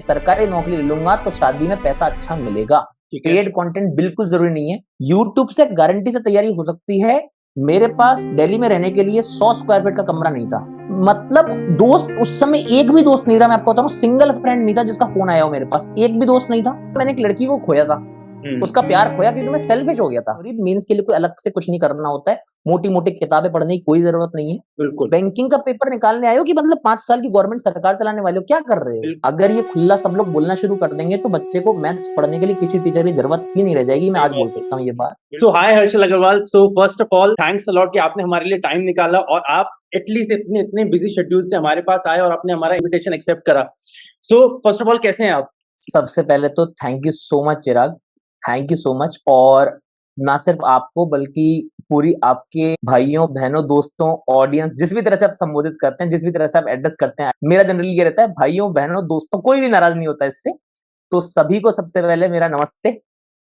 सरकारी नौकरी ले लूंगा तो शादी में पैसा अच्छा मिलेगा। पेड कंटेंट बिल्कुल जरूरी नहीं है। यूट्यूब से गारंटी से तैयारी हो सकती है। मेरे पास दिल्ली में रहने के लिए 100 स्क्वायर फीट का कमरा नहीं था। मतलब दोस्त उस समय एक भी दोस्त नहीं रहा। मैं आपको बताऊं, सिंगल फ्रेंड नहीं था जिसका फोन आया हो मेरे पास, एक भी दोस्त नहीं था। मैंने एक लड़की को खोया था, उसका प्यार खोया क्योंकि मैं सेल्फिश हो गया था। मेंस के लिए कोई अलग से कुछ नहीं करना होता है, मोटी मोटी किताबें पढ़ने की कोई जरूरत नहीं है। बिल्कुल। बैंकिंग का पेपर निकालने आए हो कि मतलब 5 साल की गवर्नमेंट सरकार चलाने वाले हो, क्या कर रहे हो? अगर ये खुला सब लोग बोलना शुरू कर देंगे तो बच्चे को मैथ्स पढ़ने के लिए किसी टीचर की जरूरत ही नहीं रह जाएगी। मैं आज बोल सकता हूँ ये बात। So hi Harshal Agarwal. So first of all thanks a lot कि आपने हमारे लिए टाइम निकाला और आप एटलीस्ट इतने बिजी शेड्यूल से हमारे पास आए और आपने हमारा इनविटेशन एक्सेप्ट करा। सो फर्स्ट ऑफ ऑल कैसे हैं आप? सबसे पहले तो thank you so much Chirag, thank you so much. और ना सिर्फ आपको बल्कि पूरी आपके भाइयों बहनों दोस्तों ऑडियंस, जिस भी तरह से आप संबोधित करते हैं, जिस भी तरह से आप एड्रेस करते हैं, मेरा जनरली ये रहता है भाइयों बहनों दोस्तों, कोई भी नाराज नहीं होता इससे। तो सभी को सबसे पहले मेरा नमस्ते,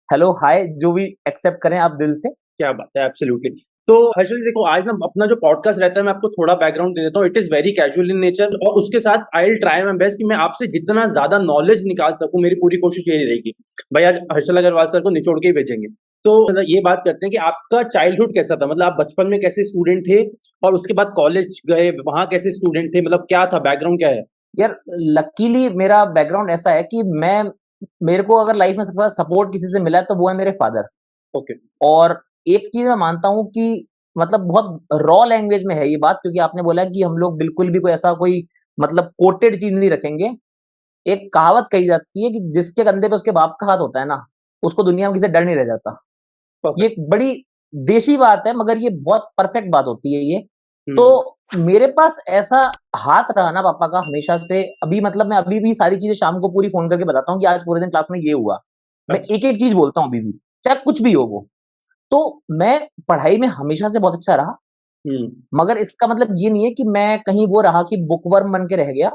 हेलो, हाय, जो भी एक्सेप्ट करें आप दिल से। क्या बात है, एब्सोल्युटली। तो हर्षल देखो, आज ना अपना जो पॉडकास्ट रहता है मैं आपको थोड़ा बैकग्राउंड दे देता हूँ। It is very casual in nature और उसके साथ I will try my best कि मैं आपसे जितना ज्यादा नॉलेज निकाल सकूं। मेरी पूरी कोशिश यही रहेगी। भाई आज हर्षल अग्रवाल सर को निचोड़ के ही भेजेंगे। तो मतलब ये बात करते हैं कि आपका चाइल्डहुड कैसा था, मतलब आप बचपन में कैसे स्टूडेंट थे और उसके बाद कॉलेज गए वहां कैसे स्टूडेंट थे, मतलब क्या था, बैकग्राउंड क्या है? यार लकीली मेरा बैकग्राउंड ऐसा है कि मेरे को अगर लाइफ में सबसे ज्यादा सपोर्ट किसी से मिला है तो वो है मेरे फादर। ओके। और एक चीज मैं मानता हूँ कि मतलब बहुत रॉ लैंग्वेज में है ये बात, क्योंकि आपने बोला कि हम लोग बिल्कुल भी कोई मतलब कोटेड चीज नहीं रखेंगे। एक कहावत कही जाती है कि जिसके कंधे पे उसके बाप का हाथ होता है ना, उसको दुनिया में किसी से डर नहीं रह जाता। ये एक बड़ी देशी बात है मगर ये बहुत परफेक्ट बात होती है ये। तो मेरे पास ऐसा हाथ रहा ना पापा का हमेशा से। अभी मतलब मैं अभी भी सारी चीजें शाम को पूरी फोन करके बताता हूँ कि आज पूरे दिन क्लास में ये हुआ। मैं एक एक चीज बोलता हूँ अभी भी, चाहे कुछ भी हो वो। तो मैं पढ़ाई में हमेशा से बहुत अच्छा रहा, मगर इसका मतलब ये नहीं है कि मैं कहीं वो रहा कि बुकवर्म बन के रह गया।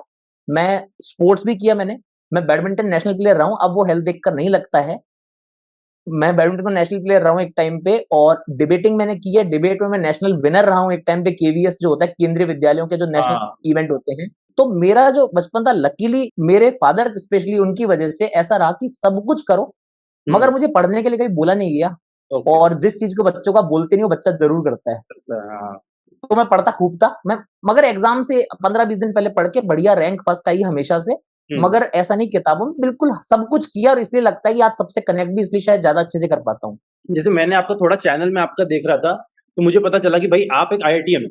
मैं स्पोर्ट्स भी किया मैंने। मैं बैडमिंटन नेशनल प्लेयर रहा हूँ। अब वो हेल्थ देखकर नहीं लगता है। मैं बैडमिंटन में नेशनल प्लेयर रहा हूँ एक टाइम पे, और डिबेटिंग मैंने की है। डिबेट में मैं नेशनल विनर रहा हूँ एक टाइम पे। केवीएस जो होता है, केंद्रीय विद्यालयों के जो नेशनल इवेंट होते हैं। तो मेरा जो बचपन था, लकीली मेरे फादर स्पेशली उनकी वजह से ऐसा रहा कि सब कुछ करो मगर मुझे पढ़ने के लिए कहीं बोला नहीं गया। और जिस चीज को बच्चों का बोलते नहीं वो बच्चा जरूर करता है। तो मैं पढ़ता खूब था मैं, मगर एग्जाम से 15-20 दिन पहले पढ़ के बढ़िया रैंक फर्स्ट आई हमेशा से। मगर ऐसा नहीं, किताबों में बिल्कुल सब कुछ किया और इसलिए लगता है कि आज सबसे कनेक्ट भी इसलिए शायद ज्यादा अच्छे से कर पाता हूँ। जैसे मैंने आपका थोड़ा चैनल में आपका देख रहा था तो मुझे पता चला कि भाई आप एक आईआईटीएन है।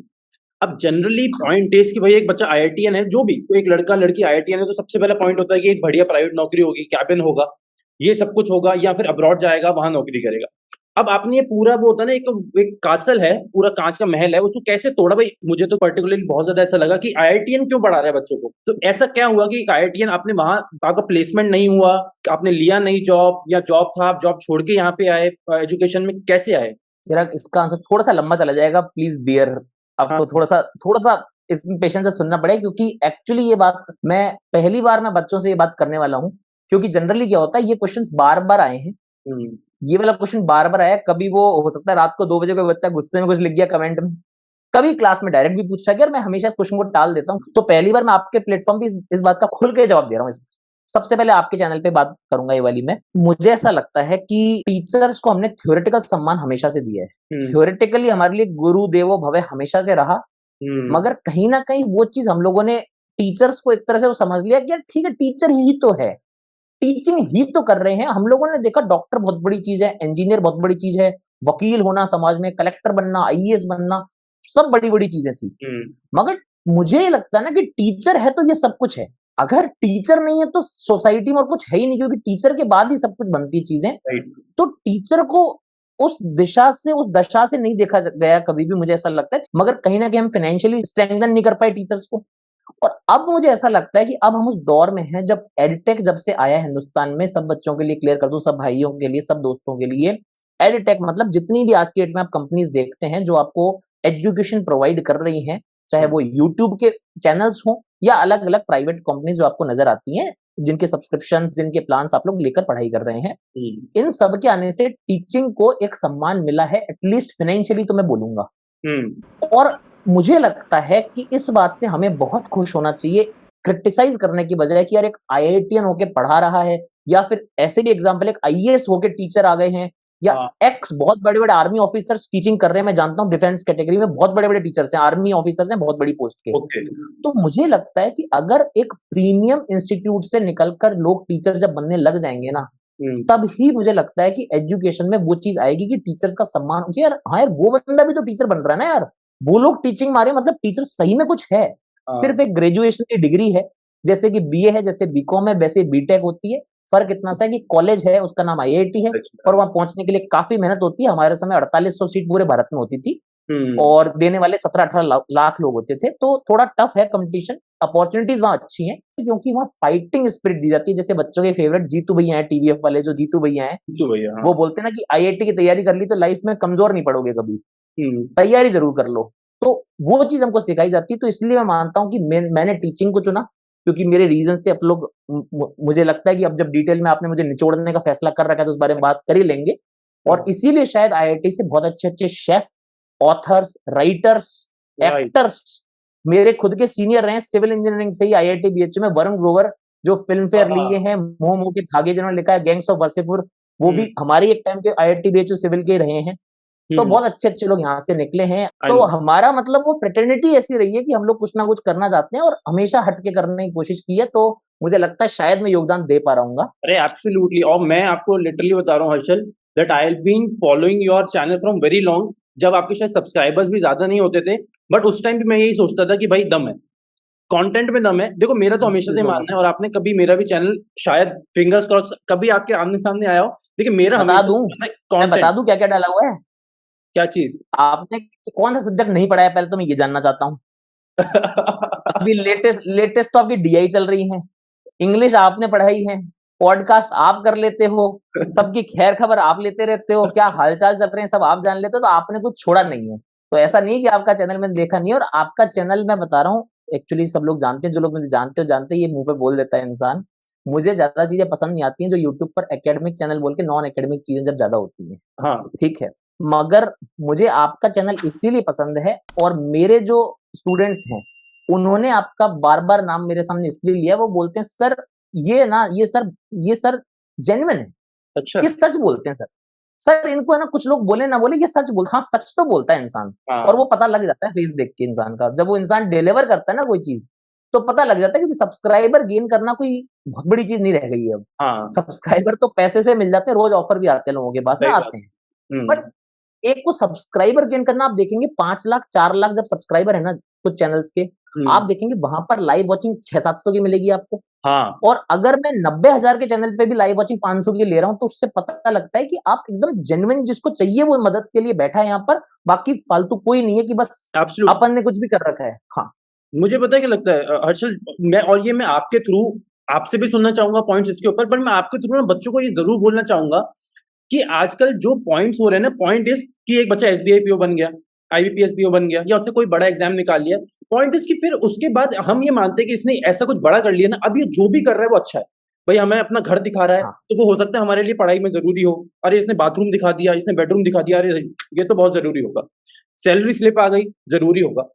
अब जनरली पॉइंट इज कि भाई एक बच्चा आईआईटीएन है, जो भी कोई एक लड़का लड़की आईआईटीएन है, तो सबसे पहला पॉइंट होता है कि एक बढ़िया प्राइवेट नौकरी होगी, कैबिन होगा, ये सब कुछ होगा, या फिर अब्रॉड जाएगा वहां नौकरी करेगा। अब आपने ये पूरा वो होता है ना, एक कासल है, पूरा कांच का महल है, उसको कैसे तोड़ा भाई? मुझे तो पर्टिकुलरली बहुत ज्यादा ऐसा लगा कि आईआईटीएन क्यों पढ़ा रहा है बच्चों को। तो ऐसा क्या हुआ कि आईआईटीएन आपने वहां, आपका प्लेसमेंट नहीं हुआ, आपने लिया नहीं जॉब, या जॉब था आप जॉब छोड़ के यहाँ पे आए, एजुकेशन में कैसे आए? चिराग, इसका आंसर थोड़ा सा लंबा चला जाएगा, प्लीज बियर। आपको थोड़ा सा इसमें पेशेंस से सुनना पड़ेगा, क्योंकि एक्चुअली ये बात मैं पहली बार मैं बच्चों से ये बात करने वाला हूँ। क्योंकि जनरली क्या होता है, ये क्वेश्चंस बार बार आए हैं। ये वाला क्वेश्चन बार बार आया। कभी वो हो सकता है रात को 2 बजे कोई बच्चा गुस्से में कुछ लिख गया कमेंट में, कभी क्लास में डायरेक्ट भी पूछा गया, और मैं हमेशा इस क्वेश्चन को टाल देता हूँ। तो पहली बार मैं आपके प्लेटफॉर्म पे इस बात का खुल के जवाब दे रहा हूँ। सबसे पहले आपके चैनल पे बात करूंगा ये वाली मैं। मुझे ऐसा लगता है कि टीचर्स को हमने थ्योरेटिकल सम्मान हमेशा से दिया है। थ्योरेटिकली हमारे लिए गुरु देवो भवे हमेशा से रहा। मगर कहीं ना कहीं वो चीज हम लोगों ने टीचर्स को एक तरह से वो समझ लिया कि यार ठीक है, टीचर ही तो है, टीचिंग ही तो कर रहे हैं। हम लोगों ने देखा डॉक्टर बहुत बड़ी चीज है, इंजीनियर बहुत बड़ी चीज है, वकील होना समाज में, कलेक्टर बनना, आईएएस बनना, सब बड़ी बड़ी चीजें थी। मगर मुझे लगता है ना कि टीचर है तो ये सब कुछ है। अगर टीचर नहीं है तो सोसाइटी में और कुछ है ही नहीं, क्योंकि टीचर के बाद ही सब कुछ बनती चीजें। तो टीचर को उस दशा से नहीं देखा गया कभी भी, मुझे ऐसा लगता है। मगर कहीं ना कहीं हम फाइनेंशियली स्ट्रेंथन नहीं कर पाए टीचर्स को। और अब मुझे ऐसा लगता है कि अब हम उस दौर में हैं जब एडटेक जब से आया हिंदुस्तान में। सब बच्चों के लिए क्लियर कर दूं, सब भाइयों के लिए, सब दोस्तों के लिए, एडटेक मतलब जितनी भी आज की डेट में आप कंपनीज देखते हैं जो आपको एजुकेशन प्रोवाइड कर रही हैं, चाहे वो यूट्यूब के चैनल्स हो या अलग अलग प्राइवेट कंपनीज जो आपको नजर आती हैं, जिनके सब्सक्रिप्शंस, जिनके प्लान्स आप लोग लेकर पढ़ाई कर रहे हैं, इन सब के आने से टीचिंग को एक सम्मान मिला है, एटलीस्ट फाइनेंशियली तो मैं बोलूंगा। और मुझे लगता है कि इस बात से हमें बहुत खुश होना चाहिए। क्रिटिसाइज करने की बजाय कि यार एक आईआईटीएन होके पढ़ा रहा है, या फिर ऐसे भी एग्जाम्पल एक आईएएस होके टीचर आ गए हैं, या एक्स बहुत बड़े बड़े आर्मी ऑफिसर्स टीचिंग कर रहे हैं। मैं जानता हूँ डिफेंस कैटेगरी में बहुत बड़े बड़े टीचर्स हैं, आर्मी ऑफिसर्स हैं बहुत बड़ी पोस्ट के। तो मुझे लगता है कि अगर एक प्रीमियम इंस्टीट्यूट से निकलकर लोग टीचर जब बनने लग जाएंगे ना, तब ही मुझे लगता है कि एजुकेशन में वो चीज आएगी कि टीचर्स का सम्मान, यार हाँ यार वो बंदा भी तो टीचर बन रहा है ना यार, वो लोग टीचिंग मारे, मतलब टीचर सही में कुछ है। सिर्फ एक ग्रेजुएशन की डिग्री है, जैसे कि बीए है, जैसे बीकॉम है, वैसे बीटेक होती है। फर्क इतना सा है कि कॉलेज है, उसका नाम आईआईटी है, और वहां पहुंचने के लिए काफी मेहनत होती है। हमारे समय 4800 सीट पूरे भारत में होती थी, और देने वाले 17-18 लाख लोग होते थे, तो थोड़ा टफ है कंपटीशन। अपॉर्चुनिटीज वहां अच्छी हैं क्योंकि वहां फाइटिंग स्पिरिट दी जाती है। जैसे बच्चों के फेवरेट जीतू भैया हैं, टीवीएफ वाले जो जीतू भैया हैं, वो बोलते हैं ना कि आईआईटी की तैयारी कर ली तो लाइफ में कमजोर नहीं पड़ोगे कभी, तैयारी जरूर कर लो। तो वो चीज हमको सिखाई जाती है। तो इसलिए मैं मानता हूँ कि मैंने टीचिंग को चुना क्योंकि मेरे रीजन थे। अब लोग मुझे लगता है कि अब जब डिटेल में आपने मुझे निचोड़ने का फैसला कर रखा है तो उस बारे में बात कर ही लेंगे। और इसीलिए शायद आईआईटी से बहुत अच्छे अच्छे शेफ, ऑथर्स, राइटर्स, एक्टर्स मेरे खुद के सीनियर रहे। सिविल इंजीनियरिंग से ही आईआईटी बीएचयू में वरुण ग्रोवर जो फिल्म फेयर लिए हैं, मोह मोह के धागे जिन्होंने लिखा है, गैंग्स ऑफ वासेपुर, वो भी हमारे एक टाइम के आईआईटी बीएचयू सिविल के रहे हैं। तो बहुत अच्छे अच्छे लोग यहाँ से निकले हैं। तो हमारा मतलब वो फ्रेटर्निटी ऐसी रही है कि हम लोग कुछ ना कुछ करना चाहते हैं और हमेशा हटके करने की कोशिश की है। तो मुझे लगता है शायद मैं योगदान दे पा रहा हूँ। अरे एब्सोल्युटली, और मैं आपको लिटरली बता रहा हूँ Harshal, that I have been following your channel from very long, जब आपके शायद सब्सक्राइबर्स भी ज्यादा नहीं होते थे, बट उस टाइम भी मैं यही सोचता था कि भाई दम है, कंटेंट में दम है। देखो मेरा तो हमेशा से मानना है, और आपने कभी मेरा भी चैनल शायद फिंगर्स क्रॉस कभी आपके आमने सामने आया हो, लेकिन मेरा बता दूं, मैं बता दूं क्या क्या डाला हुआ है। क्या चीज? आपने कौन सा सब्जेक्ट नहीं पढ़ा है पहले तो मैं ये जानना चाहता हूँ। अभी लेटेस्ट तो आपकी डीआई चल रही है, इंग्लिश आपने पढ़ाई है, पॉडकास्ट आप कर लेते हो, सबकी खैर खबर आप लेते रहते हो, क्या हालचाल चल रहे हैं सब आप जान लेते हो, तो आपने कुछ छोड़ा नहीं है। तो ऐसा नहीं कि आपका चैनल मैंने देखा नहीं। और आपका चैनल मैं बता रहा हूँ, एक्चुअली सब लोग जानते हैं, जो लोग मुझे जानते हैं, ये मुंह पे बोल देता है इंसान। मुझे ज्यादा चीजें पसंद नहीं आती हैं जो यूट्यूब पर एकेडमिक चैनल बोल के नॉन एकेडमिक चीजें जब ज्यादा होती है। हाँ ठीक है, मगर मुझे आपका चैनल इसीलिए पसंद है, और मेरे जो स्टूडेंट्स हैं उन्होंने आपका बार बार नाम मेरे सामने इसलिए लिया, वो बोलते हैं सर ये सर जेन्युइन है। अच्छा, ये सच बोलते हैं सर इनको है ना, कुछ लोग बोले ना बोले ये सच बोल, हाँ सच तो बोलता है इंसान। और वो पता लग जाता है फेस देख के इंसान का, जब वो इंसान डिलीवर करता है ना कोई चीज तो पता लग जाता है। क्योंकि सब्सक्राइबर गेन करना कोई बहुत बड़ी चीज नहीं रह गई है अब। सब्सक्राइबर तो पैसे से मिल जाते हैं, रोज ऑफर भी आते हैं लोगों के पास में आते हैं, बट एक को सब्सक्राइबर गेन करना, आप देखेंगे 5 लाख 4 लाख जब सब्सक्राइबर है ना कुछ चैनल्स के, आप देखेंगे वहां पर लाइव वॉचिंग 600-700 की मिलेगी आपको। हाँ। और अगर मैं 90,000 के चैनल पे भी लाइव वॉचिंग 500 की ले रहा हूँ तो उससे पता लगता है कि आप एकदम जेन्युइन, जिसको चाहिए वो मदद के लिए बैठा है यहाँ पर, बाकी फालतू कोई नहीं है कि बस अपन ने कुछ भी कर रखा है। हाँ, मुझे पता है क्या लगता है हर्षल, मैं आपके थ्रू आपसे भी सुनना चाहूंगा पॉइंट्स इसके ऊपर, पर मैं आपके थ्रू ना बच्चों को ये जरूर बोलना चाहूंगा कि आजकल जो पॉइंट्स हो रहे हैं ना, पॉइंट इज कि एक बच्चा एसबीआई पीओ बन गया, आईबीपीएस पीओ बन गया, या उसने कोई बड़ा एग्जाम निकाल लिया, पॉइंट इज कि फिर उसके बाद हम ये मानते हैं कि इसने ऐसा कुछ बड़ा कर लिया ना, अब ये जो भी कर रहा है वो अच्छा है। भाई हमें अपना घर दिखा रहा है, तो वो हो सकता है हमारे लिए पढ़ाई में जरूरी हो। अरे इसने बाथरूम दिखा दिया, इसने बेडरूम दिखा दिया, अरे ये तो बहुत जरूरी होगा। सैलरी स्लिप आ गई, जरूरी होगा।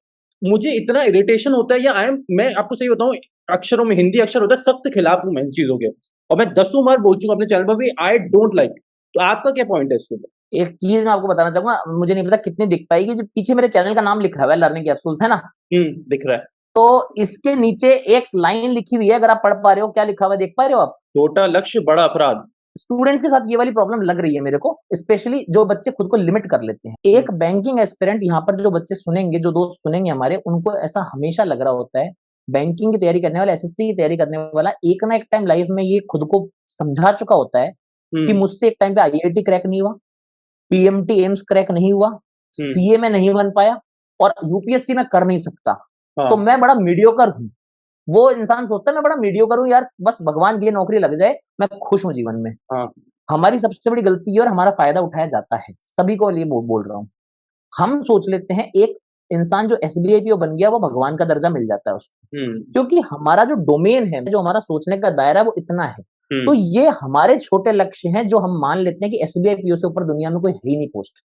मुझे इतना इरिटेशन होता है, या मैं आपको सही बताऊं, अक्षरों में हिंदी अक्षर होता है, सख्त खिलाफ हूं मैं इन चीजों के, और मैं 10 बार बोल चुका अपने चैनल पर भी, आई डोंट लाइक। तो आपका क्या पॉइंट है इसके ऊपर? एक चीज मैं आपको बताना चाहूंगा, मुझे नहीं पता कितनी दिख पाएगी, जो पीछे मेरे चैनल का नाम लिखा हुआ है लर्निंग कैप्सूल्स, है ना? दिख रहा है। तो इसके नीचे एक लाइन लिखी हुई है, अगर आप पढ़ पा रहे हो, क्या लिखा हुआ है देख पा रहे हो आप? छोटा लक्ष्य बड़ा अपराध। स्टूडेंट्स के साथ ये वाली प्रॉब्लम लग रही है मेरे को, स्पेशली जो बच्चे खुद को लिमिट कर लेते हैं। एक बैंकिंग एस्पिरेंट यहाँ पर जो बच्चे सुनेंगे, जो दोस्त सुनेंगे हमारे, उनको ऐसा हमेशा लग रहा होता है, बैंकिंग की तैयारी करने वाला, एसएससी की तैयारी करने वाला, एक ना एक टाइम लाइफ में ये खुद को समझा चुका होता है कि मुझसे एक टाइम पे आईआईटी क्रैक नहीं हुआ, पीएमटी एम्स क्रैक नहीं हुआ, सीए में नहीं बन पाया, और यूपीएससी में कर नहीं सकता, तो मैं बड़ा मीडियोकर हूं। वो इंसान सोचता है मैं बड़ा मीडियोकर हूं यार, बस भगवान की नौकरी लग जाए, मैं खुश हूं जीवन में। हमारी सबसे बड़ी गलती है, और हमारा फायदा उठाया जाता है, सभी को लिए बोल रहा हूं। हम सोच लेते हैं एक इंसान जो एसबीआई पीओ बन गया वो भगवान का दर्जा मिल जाता है उसको, क्योंकि हमारा जो डोमेन है, जो हमारा सोचने का दायरा वो इतना है। तो ये हमारे छोटे लक्ष्य हैं जो हम मान लेते हैं कि एसबीआई पीओ से ऊपर दुनिया में कोई है ही नहीं पोस्ट।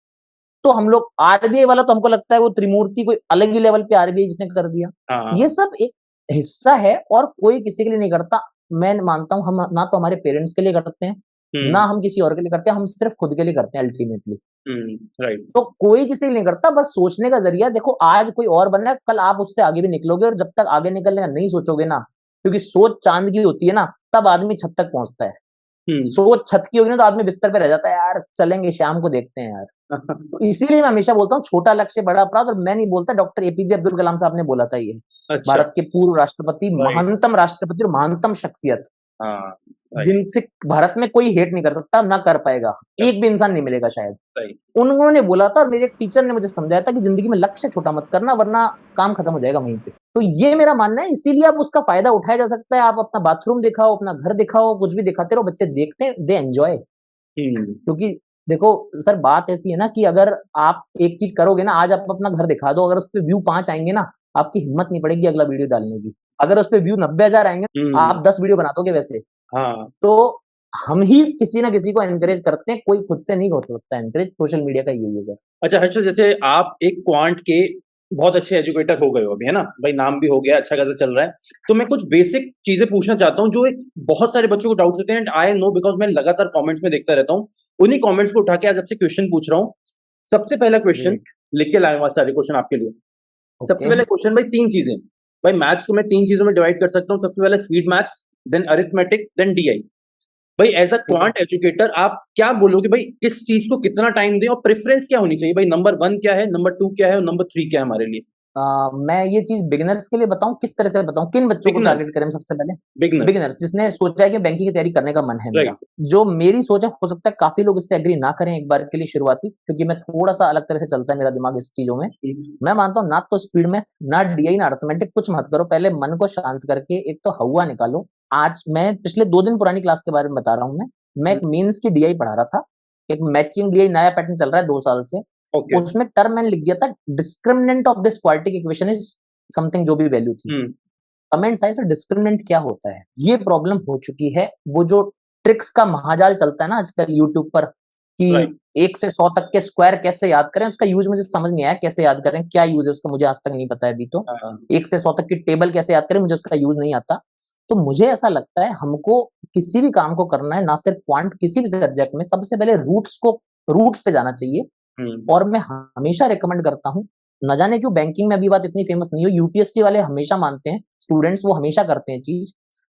तो हम लोग आरबीआई वाला, तो हमको लगता है वो त्रिमूर्ति कोई अलग ही लेवल पे आरबीआई जिसने कर दिया। ये सब एक हिस्सा है और कोई किसी के लिए नहीं करता। मैं मानता हूँ हम ना तो हमारे पेरेंट्स के लिए करते हैं, ना हम किसी और के लिए करते हैं, हम सिर्फ खुद के लिए करते हैं अल्टीमेटली। राइट। तो कोई किसी के लिए नहीं करता, बस सोचने का जरिया। देखो आज कोई और बनना है, कल आप उससे आगे भी निकलोगे, और जब तक आगे निकलने का नहीं सोचोगे ना, क्योंकि सोच चांद की होती है ना, तब आदमी छत तक पहुंचता है। सोच छत की होगी ना तो आदमी बिस्तर पे रह जाता है, यार चलेंगे शाम को देखते हैं यार। तो इसीलिए मैं हमेशा बोलता हूँ छोटा लक्ष्य बड़ा अपराध। और मैं नहीं बोलता, डॉक्टर एपीजे अब्दुल कलाम साहब ने बोला था ये, अच्छा। भारत के पूर्व राष्ट्रपति, महानतम राष्ट्रपति और महानतम शख्सियत, हाँ, जिनसे भारत में कोई हेट नहीं कर सकता, ना कर पाएगा, एक भी इंसान नहीं मिलेगा शायद। उन्होंने बोला था और मेरे टीचर ने मुझे समझाया था कि जिंदगी में लक्ष्य छोटा मत करना, वरना काम खत्म हो जाएगा वहीं पे। तो ये मेरा मानना है, इसीलिए आप उसका फायदा उठाया जा सकता है। आप अपना बाथरूम दिखाओ, अपना घर दिखाओ, कुछ भी दिखाते रहो, बच्चे देखते हैं, दे एंजॉय। क्योंकि देखो सर, बात ऐसी है ना कि अगर आप एक चीज करोगे ना, आज आप अपना घर दिखा दो, अगर उस पर व्यू 5 आएंगे ना, आपकी हिम्मत नहीं पड़ेगी अगला वीडियो डालने की। अगर उस पर व्यू 90,000 आएंगे, आप 10 वीडियो बना दोगे वैसे। तो हम ही किसी ना किसी को एनकरेज करते हैं, कोई खुद से नहीं हो सकता एनकरेज, सोशल मीडिया का यही है सर। अच्छा हर्षल, जैसे आप एक क्वांट के बहुत अच्छे एजुकेटर हो गए हो अभी, है ना भाई, नाम भी हो गया, अच्छा खासा चल रहा है। तो मैं कुछ बेसिक चीजें पूछना चाहता हूँ जो एक बहुत सारे बच्चों को डाउट्स होते हैं, एंड आई नो बिकॉज मैं लगातार कमेंट्स में देखता रहता हूँ। उन्हीं कमेंट्स को उठा के आज आपसे क्वेश्चन पूछ रहा हूँ। सबसे पहला क्वेश्चन लिख के लाए हुआ सारे क्वेश्चन आपके लिए। सबसे पहले क्वेश्चन भाई, 3 चीजें भाई, मैथ्स को मैं 3 चीजों में डिवाइड कर सकता हूँ। सबसे पहले speed maths, then arithmetic, then DI. भाई एज अ क्वांट एजुकेटर आप क्या बोलोगे भाई, किस चीज को कितना टाइम दें और प्रेफरेंस क्या होनी चाहिए भाई? नंबर 1 क्या है, नंबर 2 क्या है और नंबर 3 क्या है हमारे लिए? मैं ये चीज बिगिनर्स के लिए बताऊं, किस तरह से बताऊं, किन बच्चों को टारगेट करें सबसे पहले? बिगिनर्स जिसने सोचा है कि बैंकिंग की तैयारी करने का मन है मेरा। जो मेरी सोच है, हो सकता है काफी लोग इससे एग्री ना करें एक बार के लिए शुरुआती, क्योंकि मैं थोड़ा सा अलग तरह से चलता है मेरा दिमाग इस चीजों में। मैं मानता हूँ ना तो स्पीड मैथ, ना डीआई, ना अरिथमेटिक, कुछ मत करो। पहले मन को शांत करके एक तो हवा निकालो। आज मैं पिछले 2 दिन पुरानी क्लास के बारे में बता रहा हूँ। मैं एक मीन्स की डीआई पढ़ा रहा था, एक मैचिंग डीआई नया पैटर्न चल रहा है 2 साल से। उसमें टर्म मैंने लिख दिया था, discriminant of this quadratic equation is something, जो भी वैल्यू थी। कमेंट साइज और डिस्क्रिमिनेंट क्या होता है, ये प्रॉब्लम हो चुकी है। वो जो ट्रिक्स का महाजाल चलता है ना आजकल यूट्यूब पर, कि 1 से 100 तक के स्क्वायर कैसे याद करें, उसका यूज मुझे समझ नहीं आया। कैसे याद करें, क्या यूज है उसका, मुझे आज तक नहीं पता है अभी तो। 1 से 100 तक की टेबल कैसे याद करें, मुझे उसका यूज नहीं आता। तो मुझे ऐसा लगता है हमको किसी भी काम को करना है, ना सिर्फ क्वांट, किसी भी सब्जेक्ट में, सबसे पहले रूट्स पे जाना चाहिए। और मैं हमेशा रिकमेंड करता हूँ, न जाने क्यों बैंकिंग में अभी बात इतनी फेमस नहीं हो, यूपीएससी वाले हमेशा मानते हैं, स्टूडेंट्स वो हमेशा करते हैं चीज।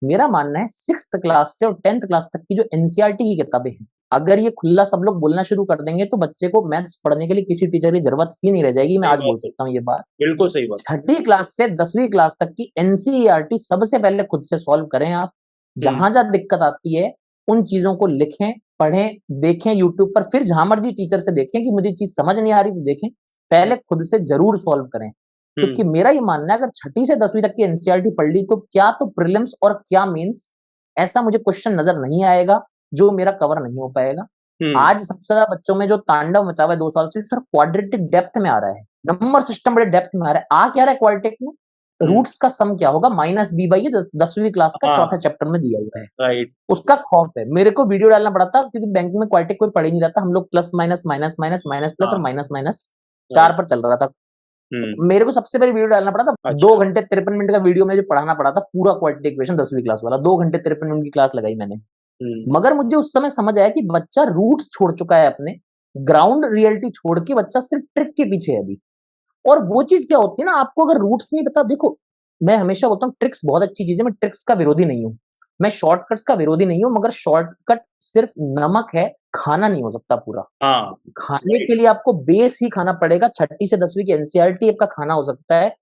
मेरा मानना है 6th क्लास से और 10th क्लास तक की जो एनसीईआरटी की किताबें हैं, अगर ये खुला सब लोग बोलना शुरू कर देंगे तो बच्चे को मैथ्स पढ़ने के लिए किसी टीचर की जरूरत ही नहीं रह जाएगी। मैं आज बोल सकता हूँ ये बात, बिल्कुल सही बात। 6ठी क्लास से 10वीं क्लास तक की एनसीईआरटी सबसे पहले खुद से सॉल्व करें आप। जहां जहां दिक्कत आती है उन चीजों को लिखें, पढ़ें, देखें यूट्यूब पर, फिर जहां मर्जी टीचर से देखें कि मुझे चीज समझ नहीं आ रही तो देखें, पहले खुद से जरूर सॉल्व करें। क्योंकि मेरा ये मानना है, अगर 6ठी से 10वीं तक की एनसीईआरटी पढ़ ली तो क्या तो प्रीलिम्स और क्या मेंस, ऐसा मुझे क्वेश्चन नजर नहीं आएगा जो मेरा कवर नहीं हो पाएगा। आज सबसे ज्यादा बच्चों में जो तांडव मचा हुआ है 2 साल से, सर क्वाड्रेटिक डेप्थ में आ रहा है, नंबर सिस्टम बड़े डेप्थ में आ रहा है। आ क्या रहा है क्वाड्रेटिक में, रूट्स का सम क्या होगा, -b/, ये 10वीं क्लास का चौथा चैप्टर में दिया हुआ है। राइट। उसका खौफ है। मेरे को वीडियो डालना पड़ा था क्योंकि बैंकिंग में क्वाड्रेटिक कोई पढ़ ही नहीं रहा था। हम लोग plus minus minus minus minus plus और माइनस माइनस 4 पर चल रहा था। मेरे को सबसे पहले वीडियो डालना पड़ा था। 2 घंटे 53 मिनट का वीडियो मुझे पढ़ाना पड़ा था, पूरा क्वाड्रेटिक इक्वेशन 10वीं क्लास वाला। 2 घंटे 53 मिनट की क्लास लगाई मैंने। मगर मुझे उस समय समझ आया कि बच्चा रूट्स छोड़ चुका है अपने, ग्राउंड रियलिटी छोड़ के बच्चा सिर्फ ट्रिक के पीछे है अभी। और वो चीज क्या होती है ना, आपको अगर रूट्स नहीं पता, देखो मैं हमेशा बोलता हूँ ट्रिक्स बहुत अच्छी चीज है, मैं ट्रिक्स का विरोधी नहीं हूँ, मैं शॉर्टकट्स का विरोधी नहीं हूँ, मगर शॉर्टकट सिर्फ नमक है, खाना नहीं हो सकता पूरा। खाने के लिए आपको बेस ही खाना पड़ेगा। 6ठी से 10वीं की एनसीईआरटी आपका खाना हो सकता है।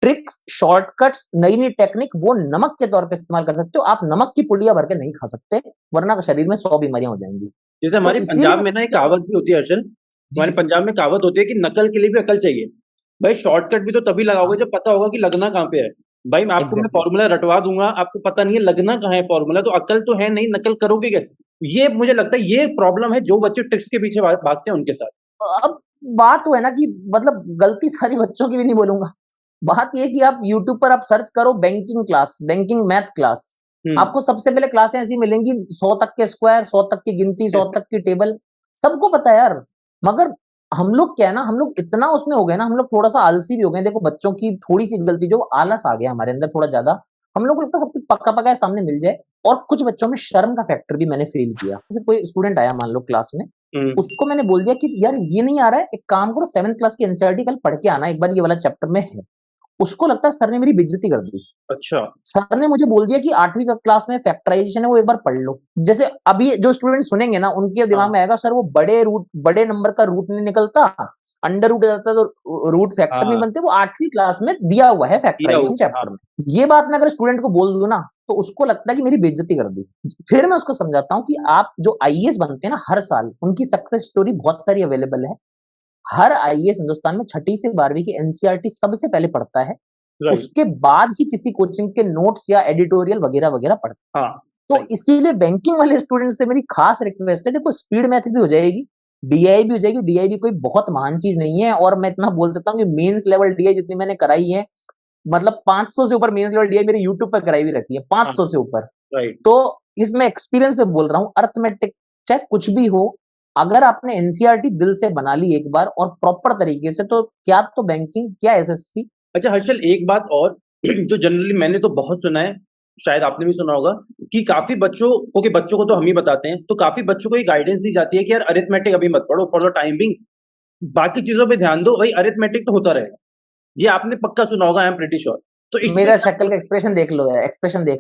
ट्रिक, शॉर्टकट्स, नई नई टेक्निक वो नमक के तौर पे इस्तेमाल कर सकते हो आप, नमक की पुड़िया भर के नहीं खा सकते, वरना शरीर में 100 बीमारियां हो जाएंगी। जैसे हमारे पंजाब में ना एक कहावत भी होती है अर्चन, हमारे पंजाब में कहावत होती है कि नकल के लिए भी अकल चाहिए। भाई शॉर्टकट भी तो तभी लगाओगे जब पता होगा कि लगना कहाँ पे है। भाई मैं आपको मैं फॉर्मूला रटवा दूंगा, आपको पता नहीं है लगना कहाँ है फॉर्मूला, तो अकल तो है नहीं, नकल करोगे कैसे? ये मुझे लगता है ये प्रॉब्लम है जो बच्चे ट्रिक्स के पीछे भागते हैं उनके साथ। अब बात तो है ना कि मतलब गलती सारी बच्चों की भी नहीं बोलूंगा। बात ये कि आप यूट्यूब पर आप सर्च करो banking class, banking math class, आपको सबसे पहले क्लासें ऐसी मिलेंगी 100 तक के स्क्वायर, 100 तक की गिनती, 100 तक की टेबल, सबको पता है यार। मगर हम लोग क्या है ना, हम लोग इतना उसमें हो गए ना, हम लोग थोड़ा सा आलसी भी हो गए। देखो बच्चों की थोड़ी सी गलती, जो आलस आ गया हमारे अंदर थोड़ा ज्यादा, हम लोग को लगता है सब कुछ पक्का पक्का है, सामने मिल जाए। और कुछ बच्चों में शर्म का फैक्टर भी मैंने फील किया। जैसे कोई स्टूडेंट आया मान लो क्लास में, उसको मैंने बोल दिया कि यार ये नहीं आ रहा है, एक काम करो 7th क्लास की एनसीईआरटी कल पढ़ के आना एक बार, ये वाला चैप्टर में है। उसको लगता है सर ने मेरी बेइज्जती कर दी। अच्छा। सर ने मुझे बोल दिया कि 8वीं क्लास में फैक्टराइजेशन है, वो एक बार पढ़ लो। जैसे अभी जो स्टूडेंट सुनेंगे ना, उनके दिमाग में आएगा सर वो बड़े नंबर का रूट नहीं निकलता, अंडर रूट जाता तो रूट फैक्टर नहीं बनते, वो 8वीं क्लास में दिया हुआ है फैक्टराइजेशन चैप्टर में। ये बात मैं अगर स्टूडेंट को बोल दूं ना, तो उसको लगता है कि मेरी बेइज्जती कर दी। फिर मैं उसको समझाता हूँ कि आप जो आईएएस बनते हैं ना हर साल, उनकी सक्सेस स्टोरी बहुत सारी अवेलेबल है। हर आईएएस हिंदुस्तान में 6ठी से 12वीं की एनसीईआरटी सबसे पहले पढ़ता है, उसके बाद ही किसी कोचिंग के नोट्स या एडिटोरियल वगैरह वगैरह पढ़ता है। तो इसीलिए बैंकिंग वाले स्टूडेंट से मेरी खास रिक्वेस्ट है, देखो स्पीड मैथ भी हो जाएगी, डीआई भी हो जाएगी। डीआई भी कोई बहुत महान चीज नहीं है, और मैं इतना बोल सकता हूँ कि मेंस लेवल डीआई जितनी मैंने कराई है, मतलब 500 से ऊपर मेंस लेवल डीआई मेरे यूट्यूब पर कराई भी रखी है, 500 से ऊपर। तो इसमें एक्सपीरियंस पे बोल रहा हूँ, अर्थमेटिक चाहे कुछ भी हो, अगर आपने एनसीईआरटी दिल से बना ली एक बार और प्रॉपर तरीके से, तो क्या तो बैंकिंग, क्या एसएससी। अच्छा हर्षल, एक बात और जो जनरली मैंने तो बहुत सुना है, शायद आपने भी सुना होगा, कि काफी बच्चों को, कि बच्चों को तो हम ही बताते हैं, तो काफी बच्चों को ये गाइडेंस दी जाती है कि यार अरिथमेटिक अभी मत पढ़ो फॉर द टाइम बिंग, बाकी चीजों पे ध्यान दो, भाई अरिथमेटिक तो होता रहेगा। ये आपने पक्का सुना होगा, आई एम प्रीटी श्योर। तो इसमें मेरा शक्ल का एक्सप्रेशन देख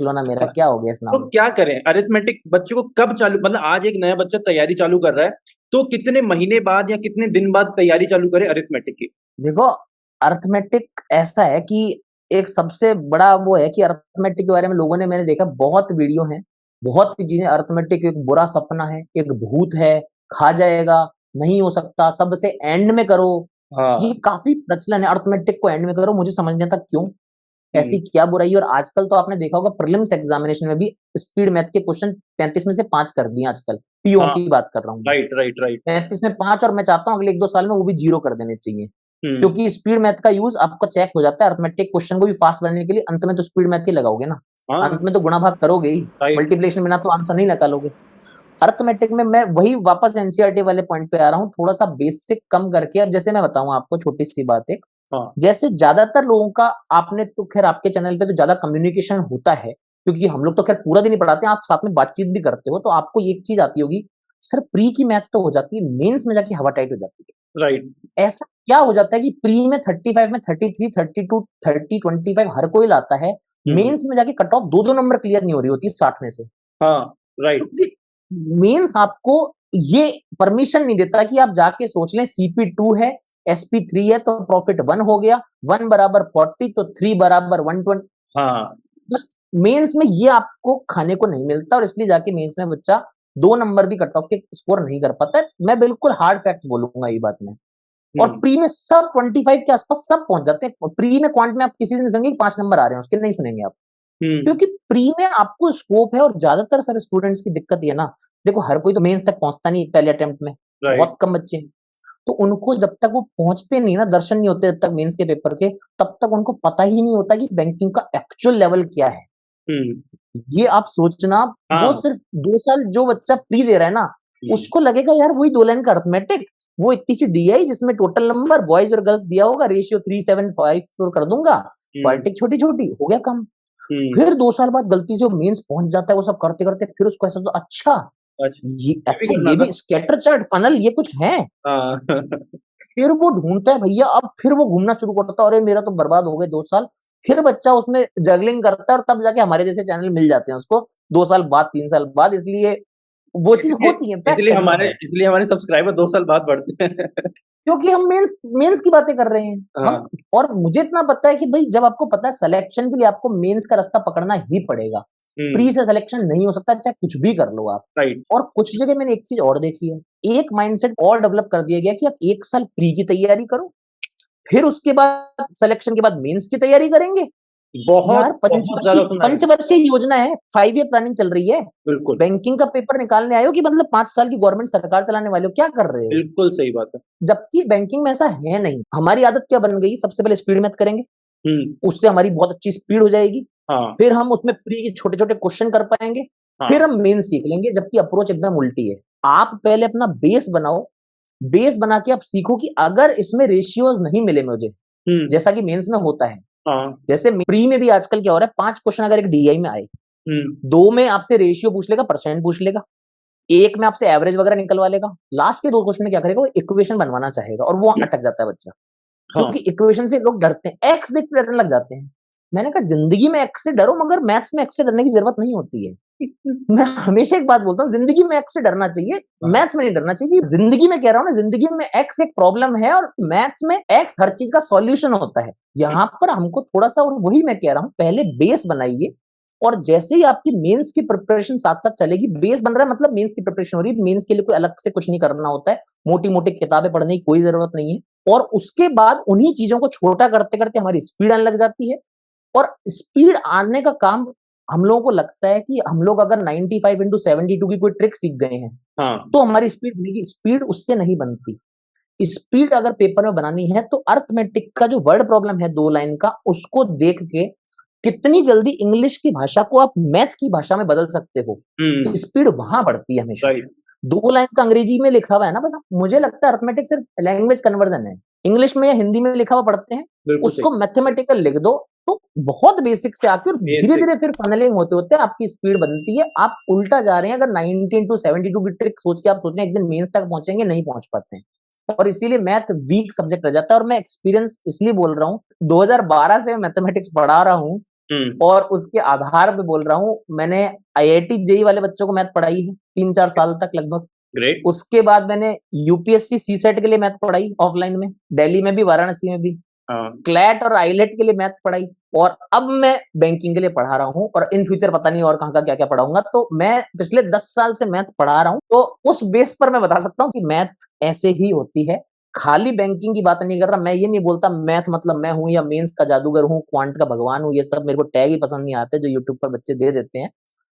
लो ना, मेरा क्या हो गया इस तो नाम से। क्या करें, अरिथमेटिक बच्चे को कब चालू, मतलब आज एक नया बच्चा तैयारी चालू कर रहा है, तो कितने महीने बाद या कितने दिन बाद तैयारी चालू करे अरिथमेटिक की? देखो अर्थमेटिक ऐसा है कि एक सबसे बड़ा वो है कि अर्थमेटिक के बारे में लोगों ने, मैंने देखा बहुत वीडियो हैं, बहुत चीजें। अर्थमेटिक एक बुरा सपना है, एक भूत है, खा जाएगा, नहीं हो सकता, सबसे एंड में करो। ये काफी प्रचलन है, अर्थमेटिक को एंड में करो। मुझे समझ नहीं आता क्यों, ऐसी क्या बुराई है। और आजकल तो आपने देखा होगा प्रीलिम्स एग्जामिनेशन में भी स्पीड मैथ के क्वेश्चन 35 में से 5 कर दिए आजकल। पीओ की बात कर रहा हूँ, राइट 35 में 5, और मैं चाहता हूँ अगले 1-2 साल में वो भी 0 कर देने चाहिए। क्योंकि स्पीड मैथ का यूज आपको चेक हो जाता है, अर्थमेटिक क्वेश्चन को भी फास्ट बनाने के लिए अंत में तो स्पीड मैथ ही लगाओगे ना, अंत में तो गुणा भाग करोगे ही, मल्टीप्लिकेशन बिना तो आंसर नहीं निकालोगे। अर्थमेटिक में मैं वही वापस एनसीईआरटी वाले पॉइंट पे आ रहा हूँ, थोड़ा सा बेसिक कम करके। अब जैसे मैं बताऊं आपको छोटी सी बात एक, जैसे ज्यादातर लोगों का, आपने तो खैर आपके चैनल पे तो ज्यादा कम्युनिकेशन होता है, क्योंकि हम लोग तो खैर पूरा दिन ही पढ़ाते हैं, आप साथ में बातचीत भी करते हो, तो आपको एक चीज आती होगी, सर प्री की मैथ तो हो जाती है, मेंस में जाके हवा टाइट हो जाती है। राइट। ऐसा क्या हो जाता है कि प्री में 35 में 33, 32, 30, 25 हर कोई लाता है, मेंस में जाके कट ऑफ 2-2 नंबर क्लियर नहीं हो रही होती 60 में से। राइट। मेंस आपको ये परमिशन नहीं देता कि आप जाके सोच लें CP2 है, SP3 है, तो प्रॉफिट 1 हो गया, 1 बराबर 40, तो 3 बराबर 120। बस मेंस में ये आपको खाने को नहीं मिलता, और इसलिए जाके मेंस में बच्चा 2 नंबर भी कट ऑफ के स्कोर नहीं कर पाता है। मैं बिल्कुल हार्ड फैक्ट्स बोलूंगा ये बात में। और प्री में सब 25 के आसपास सब पहुंच जाते हैं। प्री में क्वांट में आप किसी से नहीं सुनेंगे 5 नंबर आ रहे हैं उसके, नहीं सुनेंगे आप, क्योंकि प्री में आपको स्कोप है। और ज्यादातर सर स्टूडेंट्स की दिक्कत ये ना, देखो हर कोई तो मेंस तक पहुंचता नहीं पहले अटेम्प्ट में, बहुत कम बच्चे हैं, तो उनको जब तक वो पहुंचते नहीं ना, दर्शन नहीं होते जब तक मेंस के पेपर के, तब तक उनको पता ही नहीं होता कि बैंकिंग का एक्चुअल लेवल क्या है। ये आप सोचना, वो सिर्फ 2 साल जो बच्चा प्री दे रहा है ना, उसको लगेगा यार वही 2 लाइन का अर्थमेटिक, वो इतनी सी डीआई जिसमें टोटल नंबर बॉयज और गर्ल्स दिया होगा, रेशियो 3:7:5 कर दूंगा, पॉलिटिक छोटी छोटी हो गया कम। फिर 2 साल बाद गलती से वो मेंस पहुंच जाता है, वो सब करते करते फिर उसको ऐसा होता, ये भी स्कैटर चार्ट फनल ये कुछ है। फिर वो ढूंढता है भैया, अब फिर वो घूमना शुरू करता है, अरे मेरा तो बर्बाद हो गए 2 साल। फिर बच्चा उसमें जगलिंग करता है, और तब जाके हमारे जैसे चैनल मिल जाते हैं उसको 2 साल बाद, 3 साल बाद। इसलिए वो चीज होती है, इसलिए हमारे सब्सक्राइबर 2 साल बाद बढ़ते हैं क्योंकि हम मेंस की बातें कर रहे हैं हम। और मुझे इतना पता है कि भाई जब आपको पता है सिलेक्शन के लिए आपको मेंस का रास्ता पकड़ना ही पड़ेगा, प्री से सिलेक्शन नहीं हो सकता, चाहे कुछ भी कर लो आप। और कुछ जगह मैंने एक चीज और देखी है, एक माइंडसेट और डेवलप कर दिया गया कि आप 1 साल प्री की तैयारी करो, फिर उसके बाद सिलेक्शन के बाद मेंस की तैयारी करेंगे। यार पंचवर्षीय योजना है, 5 ईयर प्लानिंग चल रही है। बैंकिंग का पेपर निकालने आए हो कि मतलब 5 साल की गवर्नमेंट सरकार चलाने वाले हो, क्या कर रहे हो? बिल्कुल सही बात है। जबकि बैंकिंग में ऐसा है नहीं। हमारी आदत क्या बन गई, सबसे पहले स्पीड मैथ करेंगे, उससे हमारी बहुत अच्छी स्पीड हो जाएगी, फिर हम उसमें प्री के छोटे छोटे क्वेश्चन कर पाएंगे, फिर हम मेन सीख लेंगे। जबकि अप्रोच एकदम उल्टी है, आप पहले अपना बेस बनाओ, बेस बना के आप सीखो कि अगर इसमें रेशियोज नहीं मिले मुझे, जैसा कि मेंस में होता है, जैसे प्री में भी आजकल क्या हो रहा है, 5 क्वेश्चन अगर एक डीआई में आए, 2 में आपसे रेशियो पूछ लेगा, परसेंट पूछ लेगा, एक में आपसे एवरेज वगैरह निकलवा लेगा, लास्ट के 2 क्वेश्चन में क्या करेगा, वो इक्वेशन बनवाना चाहेगा और वो अटक जाता है बच्चा, क्योंकि इक्वेशन से लोग डरते हैं, एक्स देख के डरने लग जाते हैं। मैंने कहा जिंदगी में एक्स से डरो, मगर मैथ्स में एक्स से डरने की जरूरत नहीं होती है। मैं हमेशा एक बात बोलता हूँ, जिंदगी में एक्स से डरना चाहिए, मैथ्स में नहीं डरना चाहिए। जिंदगी में कह रहा हूँ ना, जिंदगी में एक्स एक प्रॉब्लम है और मैथ्स में एक्स हर चीज का सॉल्यूशन होता है। यहाँ पर हमको थोड़ा सा, और वही मैं कह रहा हूँ, पहले बेस बनाइए, और जैसे ही आपकी मेंस की प्रिपरेशन साथ साथ चलेगी, बेस बन रहा है मतलब मेंस की प्रिपरेशन हो रही है, मेंस के लिए कोई अलग से कुछ नहीं करना होता है, मोटी मोटी किताबें पढ़ने की कोई जरूरत नहीं है। और उसके बाद उन्हीं चीजों को छोटा करते करते हमारी स्पीड आने लग जाती है, और स्पीड आने का काम हम लोगों को लगता है कि हम लोग अगर 95 into 72 की कोई ट्रिक सीख गए हैं, तो हमारी स्पीड बनेगी। स्पीड उससे नहीं बनती। स्पीड अगर पेपर में बनानी है तो अर्थमेटिक का जो वर्ड प्रॉब्लम है 2 लाइन का, उसको देख के कितनी जल्दी इंग्लिश की भाषा को आप मैथ की भाषा में बदल सकते हो, स्पीड वहां बढ़ती है हमेशा। 2 लाइन का अंग्रेजी में लिखा हुआ है ना, बस मुझे लगता है अर्थमेटिक सिर्फ लैंग्वेज कन्वर्जन है। इंग्लिश में या हिंदी में लिखा हुआ पढ़ते हैं, उसको मैथमेटिकल लिख दो, तो बहुत बेसिक से आके, और धीरे धीरे फिर फनलिंग होते होते आपकी स्पीड बनती है। आप उल्टा जा रहे हैं, अगर 90 into 72 की ट्रिक सोच के आप सोच रहे हैं एक दिन मेंस तक पहुंचेंगे, नहीं पहुंच पाते हैं, और इसीलिए मैथ वीक सब्जेक्ट रह जाता है। और मैं एक्सपीरियंस इसलिए बोल रहा हूँ, 2012 से मैथमेटिक्स पढ़ा रहा हूँ, और उसके आधार पे बोल रहा हूँ। मैंने आईआईटी जेई वाले बच्चों को मैथ पढ़ाई है 3-4 साल तक लगभग। ग्रेट। उसके बाद मैंने यूपीएससी सीसेट के लिए मैथ पढ़ाई ऑफलाइन में, दिल्ली में भी, वाराणसी में भी, क्लैट और आईलेट के लिए मैथ पढ़ाई, और अब मैं बैंकिंग के लिए पढ़ा रहा हूँ, और इन फ्यूचर पता नहीं और कहाँ का क्या क्या पढ़ाऊंगा। तो मैं पिछले 10 साल से मैथ पढ़ा रहा हूँ, तो उस बेस पर मैं बता सकता हूँ कि मैथ ऐसे ही होती है। खाली बैंकिंग की बात नहीं कर रहा मैं, ये नहीं बोलता मैथ मतलब मैं हूं या मेंस का जादूगर हूं, क्वांट का भगवान हूं, ये सब मेरे को टैग ही पसंद नहीं आते जो यूट्यूब पर बच्चे दे देते हैं।